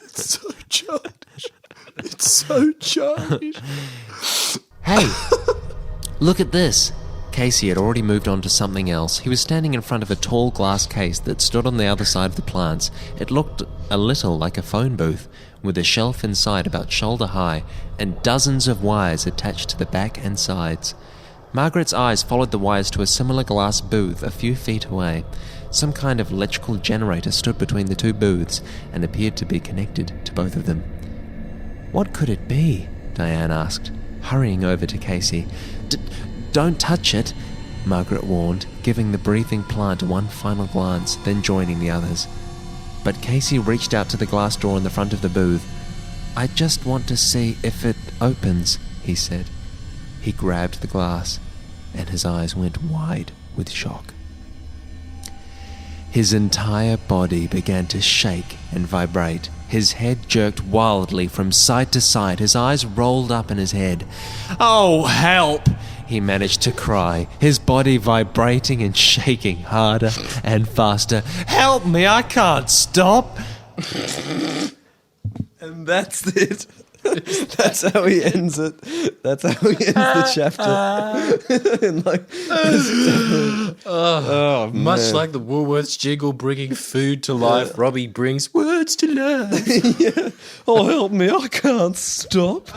S1: It's so childish. It's so childish.
S4: "Hey, look at this." Casey had already moved on to something else. He was standing in front of a tall glass case that stood on the other side of the plants. It looked a little like a phone booth, with a shelf inside about shoulder high and dozens of wires attached to the back and sides. Margaret's eyes followed the wires to a similar glass booth a few feet away. Some kind of electrical generator stood between the two booths and appeared to be connected to both of them. "What could it be?" Diane asked, hurrying over to Casey. "Don't touch it," Margaret warned, giving the breathing plant one final glance, then joining the others. But Casey reached out to the glass door in the front of the booth. "I just want to see if it opens," he said. He grabbed the glass, and his eyes went wide with shock. His entire body began to shake and vibrate. His head jerked wildly from side to side. His eyes rolled up in his head. "Oh, help!" he managed to cry, his body vibrating and shaking harder and faster. "Help me, I can't stop!"
S2: And that's it. That's how he ends it. That's how he ends the chapter. And like, oh,
S1: Much
S2: man.
S1: like the Woolworths jingle bringing food to life, Robbie brings words to life.
S2: Yeah. Oh, help me! I can't stop.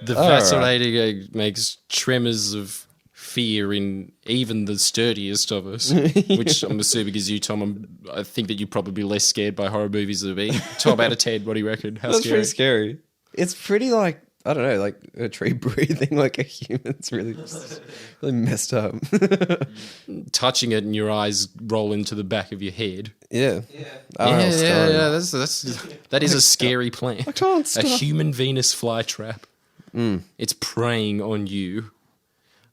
S1: The fascinating makes tremors of fear in even the sturdiest of us, which I'm assuming is you, Tom. I think that you're probably less scared by horror movies than me. Tom, out of 10, what do you reckon? How
S2: That's
S1: scary?
S2: pretty scary. It's pretty like, I don't know, like a tree breathing like a human. It's really messed up.
S1: Touching it and your eyes roll into the back of your head.
S2: Yeah.
S1: Yeah. That is a scary plant.
S2: I can't
S1: A
S2: stop.
S1: human Venus flytrap. It's preying on you.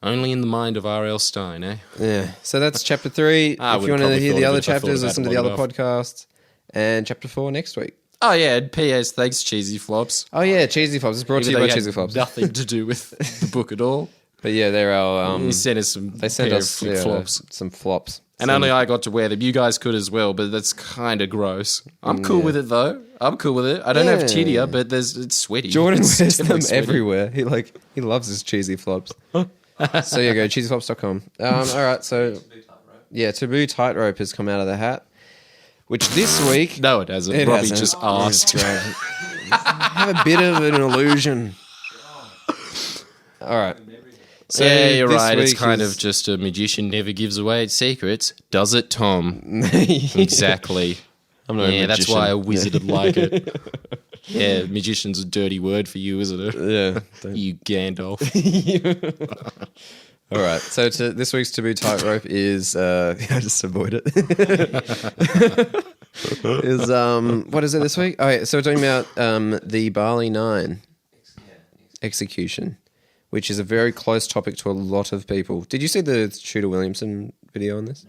S1: Only in the mind of R.L. Stein, eh?
S2: Yeah. So that's chapter 3.
S1: I
S2: If
S1: would
S2: you want to
S1: probably
S2: hear
S1: thought
S2: the
S1: of
S2: other
S1: it if I thought
S2: chapters,
S1: about
S2: listen
S1: it
S2: to the
S1: long
S2: other
S1: enough.
S2: podcast. And chapter 4 next week.
S1: Oh, yeah, and P.S. Thanks, Cheesy Flops.
S2: Oh, yeah, Cheesy Flops. It's brought to you
S1: Even though
S2: by
S1: you
S2: Cheesy
S1: had
S2: Flops.
S1: nothing to do with the book at all.
S2: But yeah, they're our.
S1: You sent us some
S2: They sent
S1: pair
S2: us
S1: of flip-flops.
S2: some flops.
S1: And
S2: Some-
S1: only I got to wear them. You guys could as well, but that's kind of gross. I'm cool with it, though. I'm cool with it. I don't have
S2: Yeah.
S1: tittia, but it's sweaty.
S2: Jordan
S1: It's
S2: wears them
S1: definitely sweaty.
S2: everywhere. He loves his cheesy flops. So yeah, go cheesyflops.com. All right, so yeah, Taboo Tightrope has come out of the hat, which this week
S1: No, it hasn't.
S2: It
S1: Robbie
S2: hasn't.
S1: just asked.
S2: have a bit of an illusion. All right. So
S1: yeah, you're
S2: this
S1: right. It's
S2: week
S1: kind
S2: is-
S1: of just a magician never gives away its secrets. Does it, Tom? Exactly.
S2: I'm not a
S1: Yeah, that's
S2: magician.
S1: why a wizard would like it. Yeah, magician's a dirty word for you, isn't it?
S2: Yeah.
S1: You Gandalf.
S2: All right. So this week's Taboo Tightrope is I just avoid it. Is what is it this week? Oh, yeah, so we're talking about the Barley 9 execution, which is a very close topic to a lot of people. Did you see the Shooter Williamson video on this?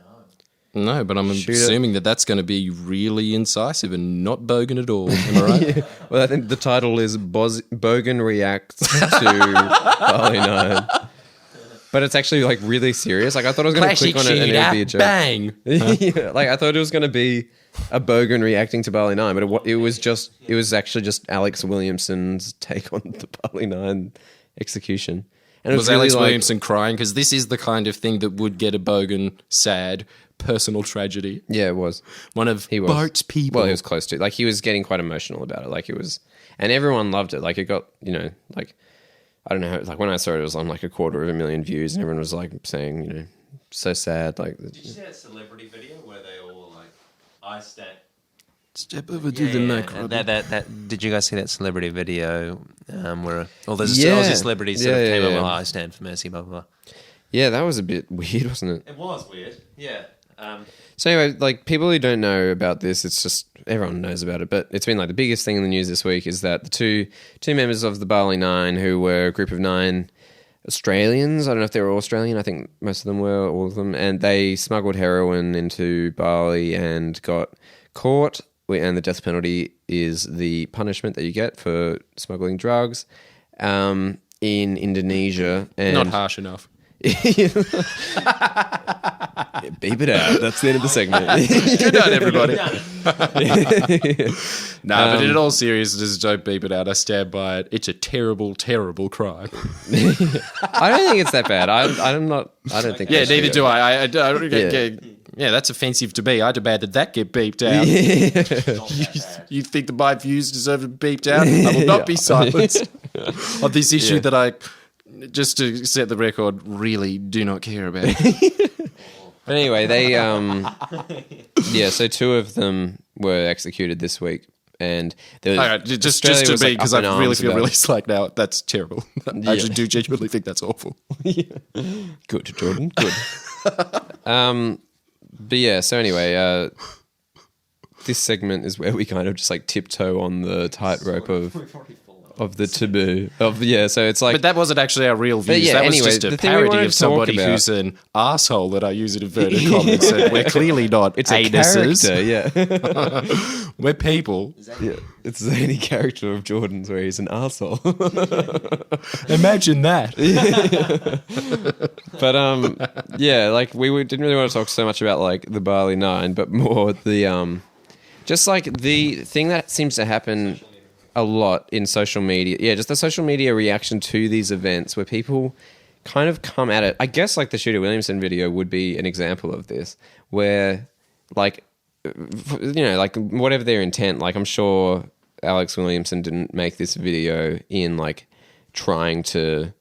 S1: No, but I'm
S2: Shoot it.
S1: assuming that that's going to be really incisive and not bogan at all. Am I right?
S2: Yeah. Well, I think the title is Bogan Reacts to Barley 9. But it's actually like really serious. Like I thought I was going to click on it and it would be a joke.
S1: Bang!
S2: Yeah, like I thought it was going to be a Bogan reacting to Barley 9, but it was actually just Alex Williamson's take on the Barley 9 execution. And it
S1: Was
S2: really
S1: Alex
S2: like-
S1: Williamson crying? Because this is the kind of thing that would get a bogan sad personal tragedy.
S2: Yeah, it was.
S1: One of
S2: He was.
S1: Bart's people.
S2: Well, he was close to. Like he was getting quite emotional about it. Like it was, and everyone loved it. Like it got, like I don't know. Like when I saw it was on like 250,000 views, and everyone was like saying, so sad. Like
S3: Did you see that celebrity video where they all were like, I stand?
S1: Step over to the neck.
S4: and that did you guys see that celebrity video where there's
S2: Yeah.
S4: Aussie celebrities that
S2: Yeah,
S4: came
S2: yeah,
S4: up
S2: yeah.
S4: with I stand for mercy, blah blah blah.
S2: yeah, that was a bit weird, wasn't it?
S3: It was weird. Yeah.
S2: So anyway, like people who don't know about this, it's just everyone knows about it. But it's been like the biggest thing in the news this week is that the two members of the Barley 9, who were a group of 9 Australians. I don't know if they were all Australian. I think most of them were, all of them, and they smuggled heroin into Bali and got caught. And the death penalty is the punishment that you get for smuggling drugs in Indonesia. And
S1: Not harsh enough.
S2: Beep it out. That's the end of the segment.
S1: Good night, everybody. But in all seriousness, don't beep it out. I stand by it. It's a terrible, terrible crime.
S2: I don't think it's that bad. I don't think.
S1: Yeah,
S2: they should
S1: neither
S2: go.
S1: do I. I don't
S2: Yeah.
S1: yeah, that's offensive to me. I demanded that get beeped out. You think that my views deserve to be beeped out? I will not be silenced on this issue that I just to set the record, really do not care about it.
S2: But anyway, they so 2 of them were executed this week, and there was,
S1: Okay, just
S2: Australia
S1: to
S2: was,
S1: be,
S2: like,
S1: because
S2: up in
S1: I really
S2: arms
S1: feel
S2: about
S1: really
S2: it.
S1: slack now. That's terrible. I actually do genuinely think that's awful.
S2: Good, Jordan. Good. But yeah, so anyway, this segment is where we kind of just like tiptoe on the tightrope of the taboo so it's like,
S1: But that wasn't actually our real views.
S2: yeah,
S1: that was
S2: anyway,
S1: just a
S2: the thing we wanted
S1: parody
S2: to
S1: of
S2: talk
S1: somebody
S2: about-
S1: who's an asshole that I use in inverted commas. And we're clearly not
S2: it's a
S1: anuses.
S2: character, yeah.
S1: We're people.
S2: Yeah, it's any character of Jordan's where he's an arsehole.
S1: Imagine that.
S2: But yeah, like didn't really want to talk so much about like the Barley Nine, but more the just like the thing that seems to happen a lot in social media. Yeah, just the social media reaction to these events where people kind of come at it. I guess like the Shooter Williamson video would be an example of this, where like, like whatever their intent, like I'm sure Alex Williamson didn't make this video in like trying to,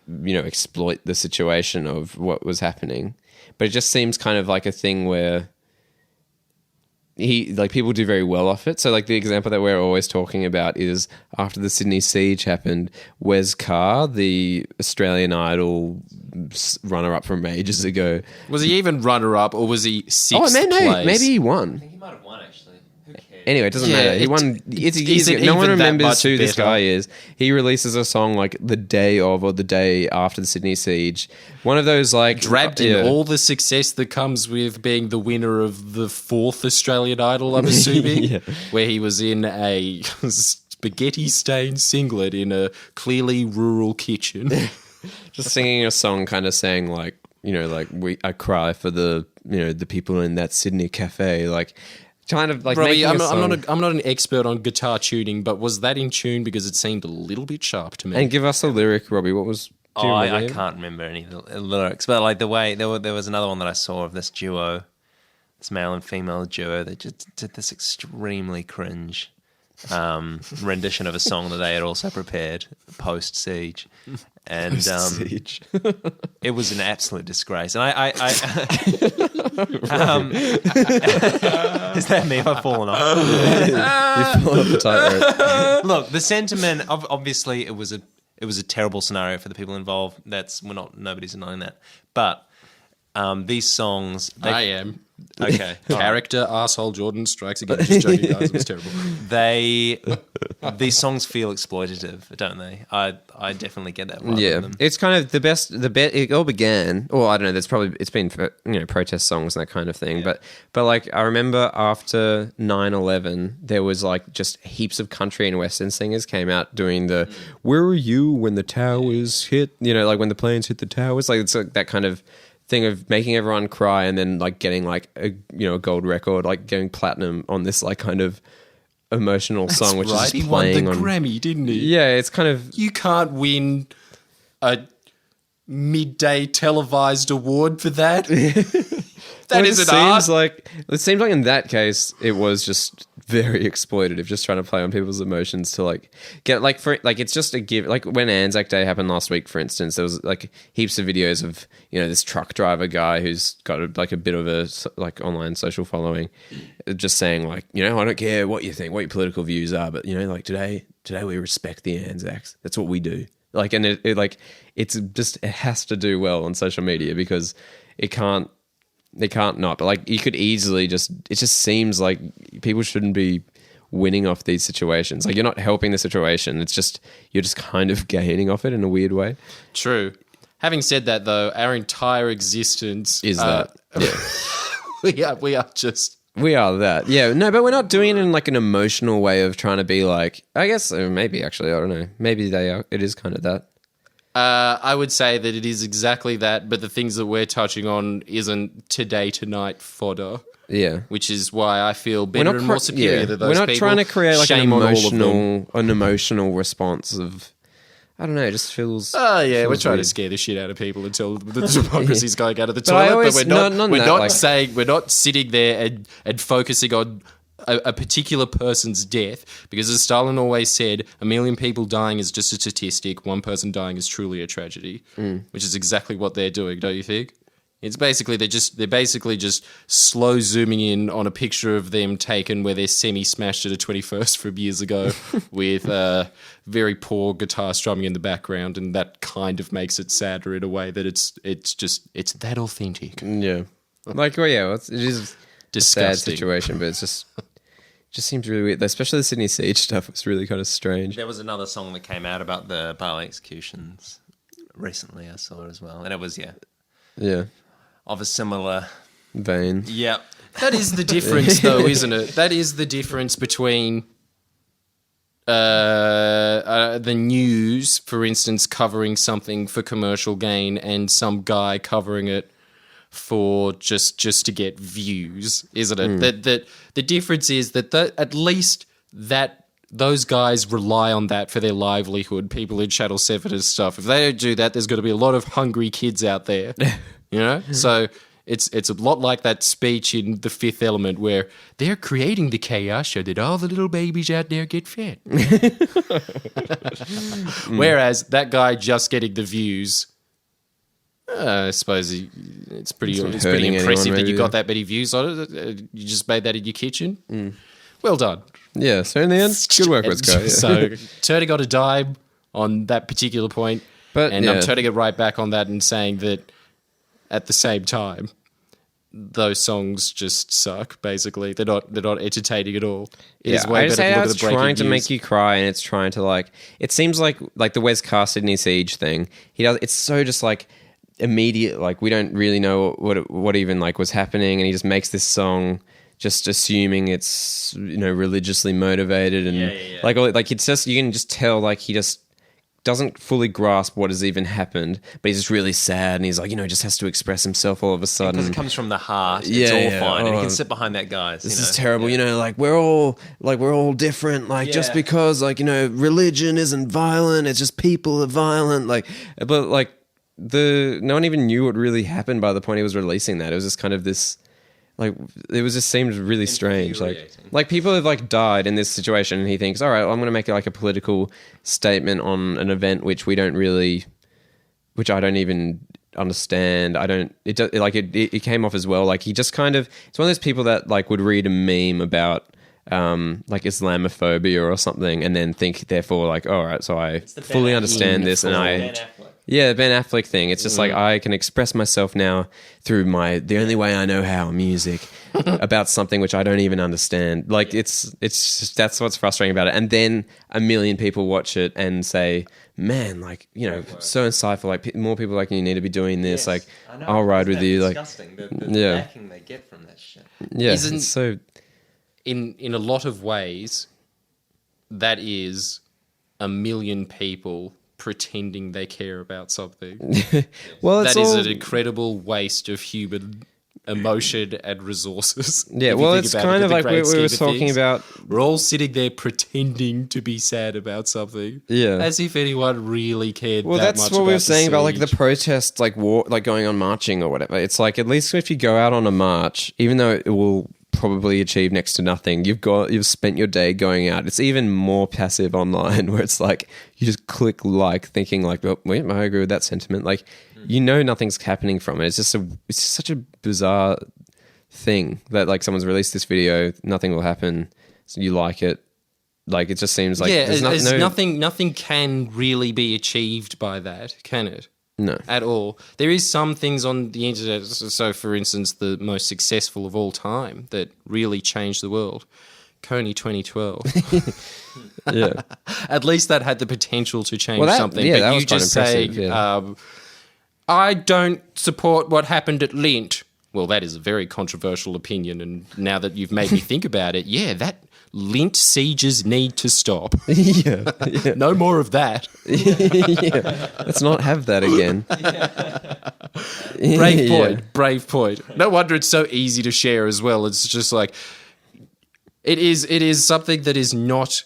S2: exploit the situation of what was happening. But it just seems kind of like a thing where people do very well off it. So like the example that we're always talking about is after the Sydney siege happened, Wes Carr, the Australian Idol runner-up from ages ago.
S1: Was he even runner-up or was he sixth place?
S2: Maybe he won.
S3: I think he might have won, actually. Who cares?
S2: Anyway, it doesn't
S1: Yeah,
S2: matter. He
S1: it-
S2: won. It's
S1: is
S2: years
S1: it
S2: ago. No one
S1: even that
S2: remembers
S1: much
S2: who this
S1: better?
S2: guy is. He releases a song like the day of or the day after the Sydney siege. One of those like
S1: Dragged in all the success that comes with being the winner of the 4th Australian Idol, I'm assuming,
S2: Yeah.
S1: where he was in a spaghetti-stained singlet in a clearly rural kitchen.
S2: just singing a song, kind of saying like I cry for the the people in that Sydney cafe, like kind of like
S1: Robbie,
S2: making
S1: I'm
S2: a song.
S1: not an expert on guitar tuning, but was that in tune? Because it seemed a little bit sharp to me.
S2: And give us a lyric, Robbie. What was? Do you remember
S4: I
S2: him?
S4: can't remember any of the lyrics, but like the way there was another one that I saw of this duo, this male and female duo that just did this extremely cringe rendition of a song that they had also prepared post siege, and
S2: Siege.
S4: it was an absolute disgrace. And I is that me? Have I fallen off?
S2: You've fallen off the tightrope.
S4: Look, the sentiment of obviously it was a terrible scenario for the people involved. Nobody's denying that. But these songs,
S1: I am.
S4: okay.
S1: Character asshole Jordan strikes again. Just joking, guys. It was terrible.
S4: These songs feel exploitative, don't they? I definitely get that vibe
S2: Yeah,
S4: from them.
S2: it's kind of the best. It all began. Well, I don't know. It's been protest songs and that kind of thing.
S4: Yeah.
S2: But like I remember after 9/11, there was like just heaps of country and western singers came out doing the "Where were you when the towers hit?" Like when the planes hit the towers. Like it's like that kind of thing of making everyone cry and then like getting like a gold record, like getting platinum on this like kind of emotional song, which is
S1: He
S2: just
S1: won
S2: playing
S1: the
S2: on.
S1: Grammy, didn't he?
S2: Yeah, it's kind of.
S1: You can't win a midday televised award for that. That
S2: Well,
S1: isn't art.
S2: It seems like in that case it was just very exploitative, just trying to play on people's emotions to like get like it's just a give. Like when Anzac Day happened last week, for instance, there was like heaps of videos of this truck driver guy who's got a bit of a like online social following, just saying like I don't care what you think, what your political views are, but like today we respect the Anzacs. That's what we do. Like and it has to do well on social media because it can't. They can't not, but like you could easily it just seems like people shouldn't be winning off these situations. Like you're not helping the situation. It's just, you're just kind of gaining off it in a weird way.
S1: True. Having said that, though, our entire existence
S2: Is that,
S1: we are just.
S2: we are that. Yeah. No, but we're not doing it in like an emotional way of trying to be like, I guess maybe actually, I don't know. Maybe they are. It is kind of that.
S1: I would say that it is exactly that, but the things that we're touching on isn't today, tonight fodder.
S2: Yeah.
S1: Which is why I feel better and more superior to those
S2: We're not
S1: people.
S2: trying to create like
S1: Shame on all of them.
S2: an emotional response of, I don't know, it just feels.
S1: Oh yeah, we're
S2: feels
S1: trying
S2: weird.
S1: to scare the shit out of people until the democracy's going out of the
S2: But I
S1: toilet.
S2: always-
S1: but we're not.
S2: none of
S1: we're
S2: that,
S1: not
S2: like-
S1: saying we're not sitting there and focusing on a particular person's death, because as Stalin always said, 1 million people dying is just a statistic, one person dying is truly a tragedy, which is exactly what they're doing, don't you think? It's basically they're basically just slow zooming in on a picture of them taken where they're semi-smashed at a 21st from years ago with very poor guitar strumming in the background, and that kind of makes it sadder in a way that it's that authentic.
S2: Yeah. Like, well, yeah, it is a sad
S1: Disgusting.
S2: situation, but it's just seems really weird. Especially the Sydney Siege stuff was really kind of strange.
S4: There was another song that came out about the Bali executions recently, I saw as well. And it was,
S2: Yeah.
S4: of a similar...
S2: Vein.
S4: Yep.
S1: That is the difference, though, isn't it? That is the difference between the news, for instance, covering something for commercial gain, and some guy covering it for just to get views, isn't it? That the difference is that at least that those guys rely on that for their livelihood. People in Channel 7 and stuff. If they don't do that, there's going to be a lot of hungry kids out there. You know, so. It's a lot like that speech in The Fifth Element where they're creating the chaos so that all the little babies out there get fed. Whereas that guy just getting the views, I suppose it's pretty impressive that you got that many views on it. You just made that in your kitchen. Well done.
S2: Yeah, so in the end, good work, let's go. Yeah.
S1: So turning on a dime on that particular point, and I'm turning it right back on that and saying that at the same time, those songs just suck. Basically, they're not entertaining at all. It's way
S2: I just
S1: better
S2: say
S1: to look
S2: it's
S1: at the breaking
S2: trying to
S1: news.
S2: make you cry, and it's trying to like. It seems like the Wes Carr Sydney Siege thing. He does. It's so just like immediate. Like we don't really know what even like was happening, and he just makes this song just assuming it's religiously motivated and like it's just you can just tell like he just doesn't fully grasp what has even happened, but he's just really sad, and he's like, just has to express himself all of a sudden.
S4: Because it comes from the heart. It's all fine. And he can sit behind that guy.
S2: This is terrible. Like we're all different. Like just because religion isn't violent, it's just people are violent. But no one even knew what really happened by the point he was releasing that. It was just kind of this. It was just seemed really strange. Like people have died in this situation, and he thinks, all right, well, I'm going to make a political statement on an event which I don't even understand. It came off as well. Like he just kind of, it's one of those people that would read a meme about Islamophobia or something, and then think therefore all right, so I fully understand this, and the Ben Affleck thing. It's just I can express myself now through the only way I know how, music, about something which I don't even understand. It's just, that's what's frustrating about it. And then 1 million people watch it and say, man, so insightful. More people like you need to be doing this.
S4: Yes,
S2: I'll ride with you.
S4: Disgusting. The backing they get from that shit.
S2: Yeah.
S1: Isn't-
S2: It's so
S1: in a lot of ways, that is 1 million people pretending they care about something.
S2: well.
S1: That is an incredible waste of human emotion and resources.
S2: Yeah,
S1: if you
S2: well,
S1: think
S2: it's
S1: about it
S2: kind
S1: in
S2: of
S1: the
S2: like
S1: grand
S2: we
S1: scheme
S2: were
S1: of
S2: talking
S1: things.
S2: about.
S1: We're all sitting there pretending to be sad about something.
S2: Yeah.
S1: As if anyone really cared
S2: Well,
S1: that
S2: that's
S1: much
S2: what we
S1: about
S2: were saying about the
S1: siege.
S2: protests, war, going on marching or whatever. It's at least if you go out on a march, even though it will probably achieve next to nothing, you've spent your day going out. It's even more passive online, where it's you just click thinking oh, wait, I agree with that sentiment. Nothing's happening from it. It's just such a bizarre thing that someone's released this video, nothing will happen, so you like it. It just seems there's
S1: nothing can really be achieved by that, can it?
S2: No.
S1: At all. There is some things on the internet, so for instance, the most successful of all time that really changed the world, Coney 2012.
S2: Yeah.
S1: At least that had the potential to change
S2: Well,
S1: something.
S2: that
S1: But
S2: was
S1: you
S2: quite
S1: just say,
S2: impressive,
S1: I don't support what happened at Lint. Well, that is a very controversial opinion, and now that you've made me think about it, that Lint sieges need to stop.
S2: yeah.
S1: No more of that.
S2: Yeah. Let's not have that again.
S1: Brave
S2: Yeah.
S1: point. Brave point. No wonder it's so easy to share as well. It's just it is something that is not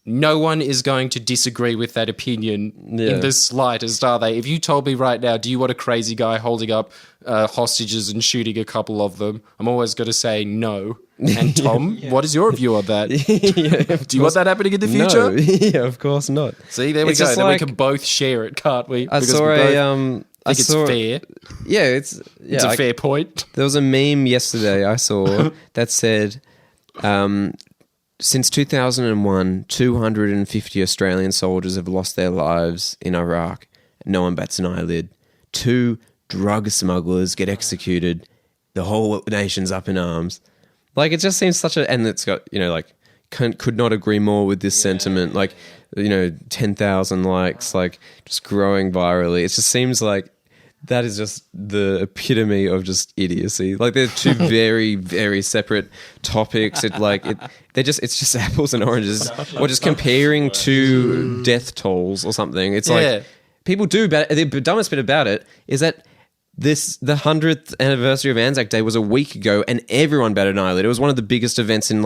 S1: no one is going to disagree with that opinion in the slightest, are they? If you told me right now, do you want a crazy guy holding up hostages and shooting a couple of them? I'm always going to say no. And Tom, what is your view on that? Do you want that happening in the future?
S2: No. Yeah, of course not.
S1: See, there we go. Then we can both share it, can't we?
S2: I
S1: Because
S2: saw
S1: we
S2: a
S1: both think it's fair.
S2: Yeah, it's
S1: It's a fair point.
S2: There was a meme yesterday I saw that said, since 2001, 250 Australian soldiers have lost their lives in Iraq. No one bats an eyelid. 2 drug smugglers get executed. The whole nation's up in arms. Like, it just seems such a... And it's got, like, could not agree more with this sentiment. Like, 10,000 likes, like, just growing virally. It just seems like that is just the epitome of just idiocy. Like, they're 2 very, very separate topics. It's just apples and oranges. Or just comparing 2 death tolls or something. It's like people do. The dumbest bit about it is that the 100th anniversary of Anzac Day was a week ago, and everyone batted an eyelid. It was one of the biggest events in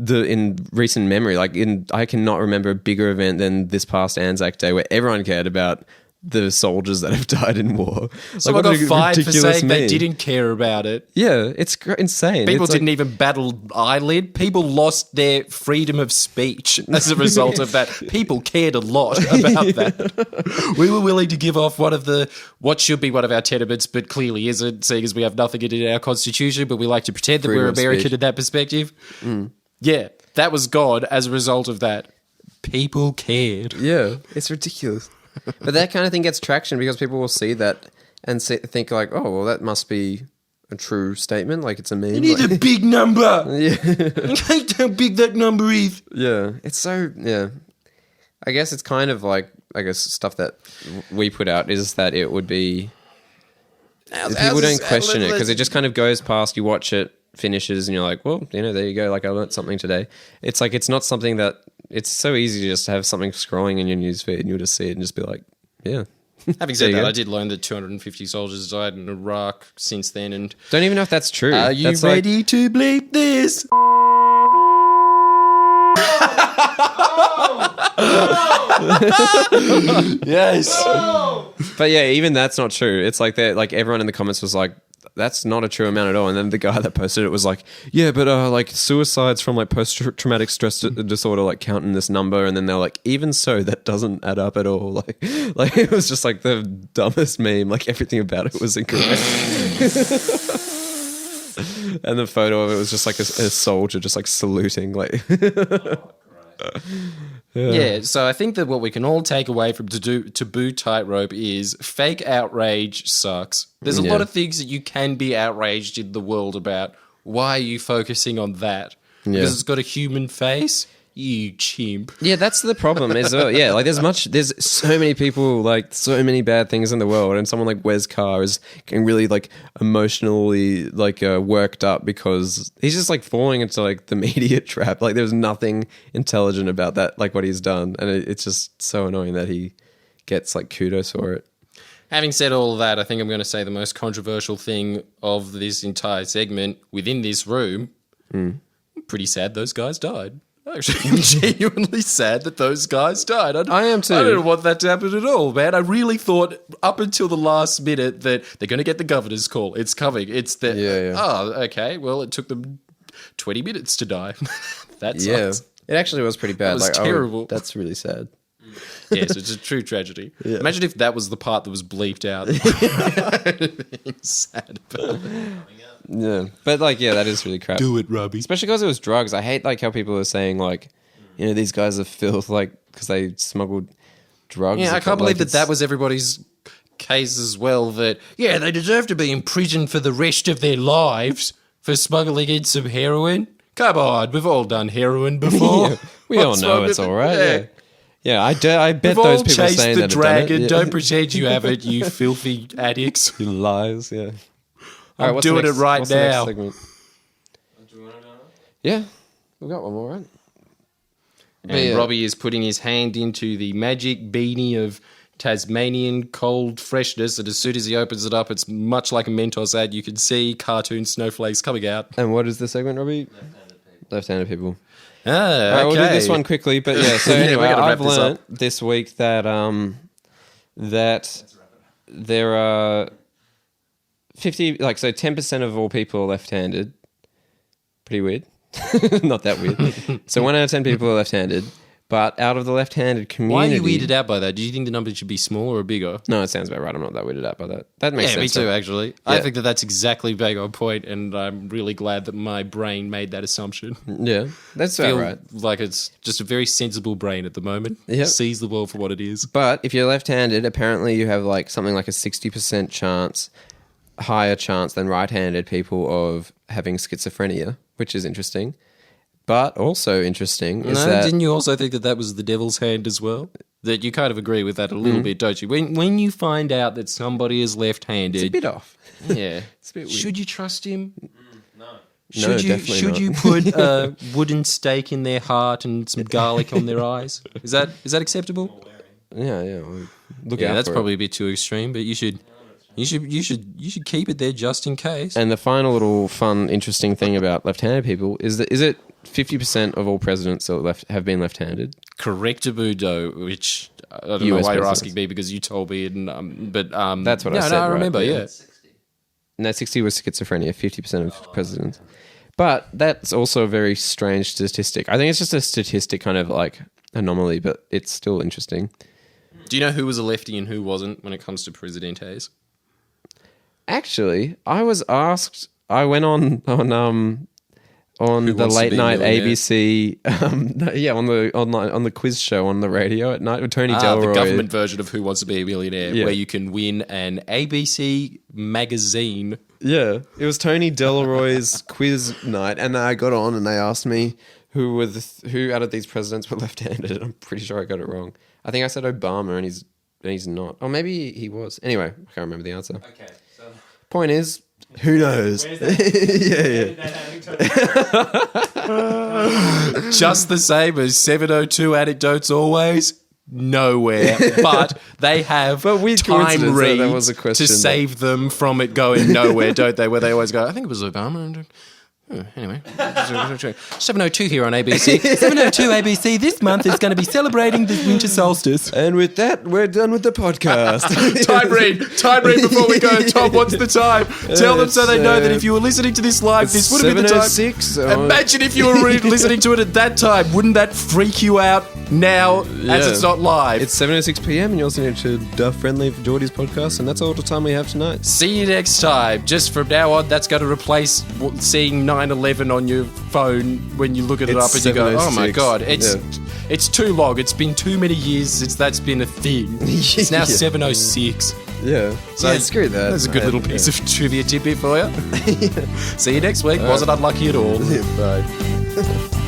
S2: in recent memory. I cannot remember a bigger event than this past Anzac Day, where everyone cared about the soldiers that have died in war.
S1: So I got fired for saying they didn't care about it.
S2: Yeah, it's insane.
S1: People didn't even battle eyelid. People lost their freedom of speech as a result of that. People cared a lot about that. We were willing to give off what should be one of our tenements, but clearly isn't, seeing as we have nothing in our constitution, but we like to pretend that we're American in that perspective. Yeah, that was gone as a result of that. People cared.
S2: Yeah, it's ridiculous. But that kind of thing gets traction because people will see that and think like, oh, well, that must be a true statement. Like, it's a meme.
S1: You need a big number.
S2: Yeah.
S1: I hate how big that number is.
S2: Yeah. It's so, yeah. I guess it's kind of like, stuff that we put out is that it would be... People don't question it because it just kind of goes past, you watch it, finishes, and you're like, well, there you go. Like, I learned something today. It's like, it's not something that... It's so easy to just have something scrolling in your newsfeed and you'll just see it and just be like, yeah.
S1: Having said that, I did learn that 250 soldiers died in Iraq since then. And
S2: don't even know if that's true.
S1: Are you ready to bleep this? Yes.
S2: But yeah, even that's not true. It's like that. Like, everyone in the comments was like, that's not a true amount at all. And then the guy that posted it was like, yeah, but like suicides from like post-traumatic stress disorder like count in this number. And then they're like, even so, that doesn't add up at all. Like it was just like the dumbest meme. Like, everything about it was incorrect. And the photo of it was just like a soldier just like saluting. Like,
S1: yeah, so I think that what we can all take away from Taboo Tightrope is fake outrage sucks. There's a lot of things that you can be outraged in the world about. Why are you focusing on that? Because it's got a human face? You chimp.
S2: Yeah, that's the problem as well. Yeah, like there's so many people, like so many bad things in the world, and someone like Wes Carr is getting really like emotionally like worked up because he's just like falling into like the media trap. Like, there's nothing intelligent about that, like what he's done, and it's just so annoying that he gets like kudos for it.
S1: Having said all of that, I think I'm going to say the most controversial thing of this entire segment within this room. I'm pretty sad those guys died. Actually, I'm genuinely sad that those guys died.
S2: I am too.
S1: I don't want that to happen at all, man. I really thought up until the last minute that they're going to get the governor's call. It's coming. It's the... Oh, okay. Well, it took them 20 minutes to die. That sucks.
S2: Yeah. It actually was pretty bad.
S1: It was terrible.
S2: That's really sad.
S1: Yes, it's a true tragedy. Yeah. Imagine if that was the part that was bleeped out. Sad.
S2: Yeah, but like, yeah, that is really crap.
S1: Do it, Robbie.
S2: Especially because it was drugs. I hate like how people are saying like, these guys are filth, like because they smuggled drugs.
S1: Yeah, I can't believe that was everybody's case as well. That they deserve to be in prison for the rest of their lives for smuggling in some heroin. Come on, we've all done heroin before.
S2: Yeah, we all know it's all right. Yeah, I bet
S1: we've
S2: those
S1: all
S2: people saying that
S1: the dragon.
S2: Yeah.
S1: Don't pretend you haven't, you filthy addicts.
S2: You lies. Yeah.
S1: All right, doing it right now.
S2: Yeah, we've got one more, right?
S1: And Robbie is putting his hand into the magic beanie of Tasmanian cold freshness, and as soon as he opens it up, it's much like a Mentos ad. You can see cartoon snowflakes coming out.
S2: And what is the segment, Robbie? left-handed people.
S1: Ah,
S2: All right, we'll do this one quickly, but yeah. So
S1: Yeah, we
S2: anyway,
S1: gotta wrap
S2: I've
S1: this
S2: learned
S1: up.
S2: this week that that there are 10% of all people are left-handed. Pretty weird. Not that weird. So 1 out of 10 people are left-handed, but out of the left-handed community,
S1: Why are you weirded out by that? Do you think the number should be smaller or bigger?
S2: No, it sounds about right. I'm not that weirded out by that. That makes
S1: Yeah, me
S2: sense.
S1: too,
S2: though.
S1: actually. I think that's exactly bang on point, and I'm really glad that my brain made that assumption.
S2: Yeah, that's about
S1: Feel
S2: right.
S1: like it's just a very sensible brain at the moment.
S2: Yep.
S1: Sees the world for what it is.
S2: But if you're left-handed, apparently you have like something like a 60% chance, higher chance than right-handed people of having schizophrenia, which is interesting. But also interesting is that...
S1: Didn't you also think that was the devil's hand as well? That you kind of agree with that a little bit, don't you? When you find out that somebody is left-handed...
S2: It's a bit off.
S1: Yeah.
S2: It's a bit weird.
S1: Should you trust him?
S3: No.
S2: Definitely
S1: Should
S2: not.
S1: you put a wooden stake in their heart and some garlic on their eyes? Is that acceptable?
S2: Yeah. Well, look
S1: Yeah,
S2: out
S1: that's
S2: for
S1: probably a bit too extreme, but you should keep it there just in case.
S2: it. And the final little fun, interesting thing about left-handed people is it 50% of all presidents have been left-handed?
S1: Correctamundo, which I don't know
S2: US
S1: why you're
S2: presidents.
S1: asking me because you told me, but
S2: That's what I said,
S1: No, I
S2: right?
S1: remember.
S2: Yeah.
S1: Yeah.
S3: 60.
S2: No, 60 was schizophrenia, 50% of presidents. But that's also a very strange statistic. I think it's just a statistic kind of like anomaly, but it's still interesting.
S1: Do you know who was a lefty and who wasn't when it comes to presidentes?
S2: Actually, I was asked. I went on
S1: Who
S2: the
S1: Wants to
S2: late
S1: Be a
S2: night
S1: Millionaire?
S2: ABC. On the quiz show on the radio at night with Tony Delroy.
S1: The government version of Who Wants to Be a Millionaire,
S2: Yeah.
S1: where you can win an ABC magazine.
S2: Yeah, it was Tony Delroy's quiz night, and I got on and they asked me who out of these presidents were left-handed. I'm pretty sure I got it wrong. I think I said Obama, and he's not. Or maybe he was. Anyway, I can't remember the answer.
S3: Okay, so
S2: Point is, who knows? Yeah.
S1: Just the same as 702 anecdotes always. Nowhere, but they have
S2: But weird
S1: time
S2: coincidence,
S1: reads
S2: that was a question
S1: to
S2: that-
S1: save them from it going nowhere, don't they? Where they always go, I think it was Obama. And, anyway, 702 here on ABC. 702 ABC this month is going to be celebrating the winter solstice.
S2: And with that, we're done with the podcast.
S1: Time read before we go. Tom, what's the time? Tell them so they know that if you were listening to this live, this would have been the time.
S2: 7:06.
S1: Imagine if you were listening to it at that time. Wouldn't that freak you out now as it's not live?
S2: It's 7:06 p.m. and you're listening to the Friendlyjordies podcast, and that's all the time we have tonight.
S1: See you next time. Just from now on, that's going to replace seeing 9/11 on your phone when you look at it
S2: It's
S1: up and you go, oh my
S2: 7:06.
S1: God,
S2: Yeah.
S1: it's too long. It's been too many years since that's been a thing. It's now
S2: Yeah.
S1: 7:06.
S2: Yeah.
S1: So
S2: screw that.
S1: That's a good little piece of trivia tidbit for you. See you next week. Wasn't unlucky at all.
S2: Bye.